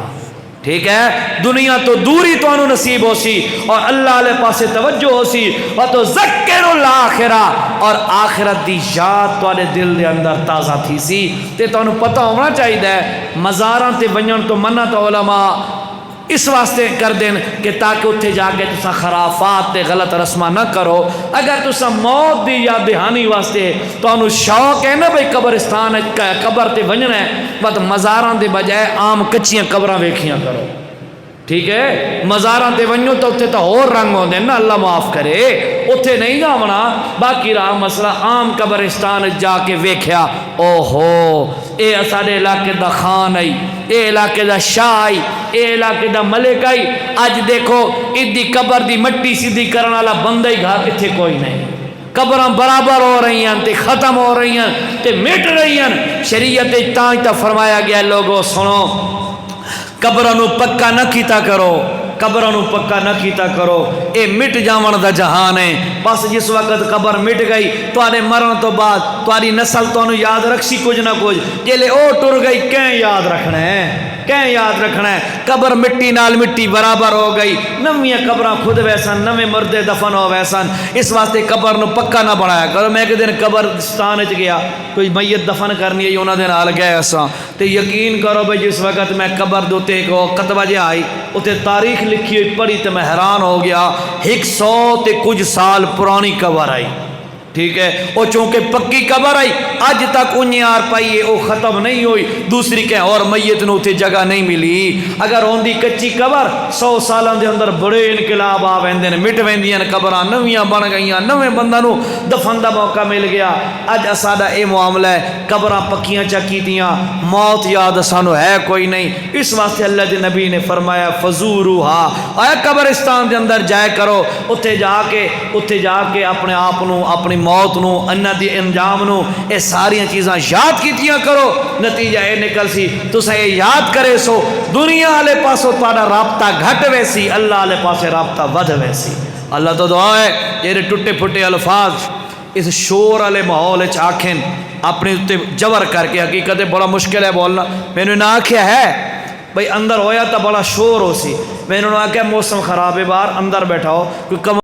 ٹھیک ہے، دنیا تو دوری تو انہوں نصیب ہو سی اور اللہ علیہ پاسے توجہ ہو سی، تو ذکر الآخرہ، اور آخرت دی یاد تو دل دے اندر تازہ تھی سی۔ تے تو انہوں پتہ ہونا چاہیے ہے مزاراں تے ونجن تو منع تو علماء اس واسطے کر دین کہ تاکہ اتھے جا کے تسا خرافات تے غلط رسمہ نہ کرو۔ اگر تسا موت دی یا دہانی واسطے تو انہوں شوق ہے نا بھئی قبرستان قبر تے ونجن ہے، بات مزاران دے بجائے عام کچیاں قبراں ویکھیاں کرو۔ ٹھیک ہے، مزاران تے ونجو تو اتھے تو اور رنگ ہوں دے نا، اللہ معاف کرے، اتھے نہیں جاونا۔ باقی رہا مسئلہ عام قبرستان جا کے ویکھیا، او ہو اے اساڑے علاقے دا خان آئی، اے علاقے دا شاہ آئی، اے علاقے دا ملک آئی، آج دیکھو ادھی قبر دی مٹی سیدھی کرنا والا بندہ ہی گھر اتھے کوئی نہیں، قبراں برابر ہو رہی ہیں تے ختم ہو رہی ہیں تے مٹ رہی ہیں۔ شریعت تاں فرمایا گیا لوگو سنو قبراں نو پکا نہ کیتا کرو، قبراں نو پکا نہ کیتا کرو، اے مٹ جاون دا جہان ہے۔ بس جس وقت قبر مٹ گئی تواڈے مرن تو بعد تواڈی نسل تانوں یاد رکھسی کچھ نہ کچھ، جیلے او ٹر گئی کہیں یاد رکھنا ہے، کہیں یاد رکھنا ہے۔ قبر مٹی نال مٹی برابر ہو گئی، نویاں قبراں خود ویسن، نویں مردے دفن ہو ویسن، اس واسطے قبر نو پکا نہ بنایا کرو۔ میں ایک دن قبرستان وچ گیا، کوئی میت دفن کرنی ہے انہاں دے نال گئے اساں، تے یقین کرو بھئی جس وقت میں قبر دے تے کو کتبہ جہا آئی اتنے تاریخ لکھی ہوئی پڑھی تو میں حیران ہو گیا، 100 تے کچھ سال پرانی قبر آئی۔ ٹھیک ہے، وہ چونکہ پکی قبر آئی اج تک انہیں آر پائی ہے، وہ ختم نہیں ہوئی، دوسری کہیں اور میت نو تے جگہ نہیں ملی۔ اگر ہوندی کچی قبر 100 سالوں دے اندر بڑے انقلاب آ ویندے نے، مٹ ویندیاں قبراں نویاں بن گئیاں، نویں بندہ نو دفن دا موقع مل گیا۔ اج اساڈا اے معاملہ ہے، قبراں پکیاں چا کیتیاں، موت یاد سانو ہے کوئی نہیں۔ اس واسطے اللہ دے نبی نے فرمایا فزوروہا، آیا قبرستان دے اندر جائے کرو، اتھے جا کے اپنے آپ نو اپنی موت نو انہاں دی انجام نو اے ساری چیزاں یاد کیتیاں کرو نتیجہ اے نکل سی تساں اے یاد کرے سو دنیا والے پاسوں تہاڈا رابطہ گھٹ ویسی اللہ والے پاسے رابطہ ود ویسی اللہ تو دعا ہے جڑے ٹٹے پھٹے الفاظ اس شور والے ماحول آکھیں اپنے اتنے جبر کر کے حقیقت بڑا مشکل ہے بولنا میں نے نہ آکھیا ہے بھئی اندر ہویا تو بڑا شور ہو سی میں نے آکھیا موسم خراب ہے باہر اندر بیٹھاؤ کوئی کم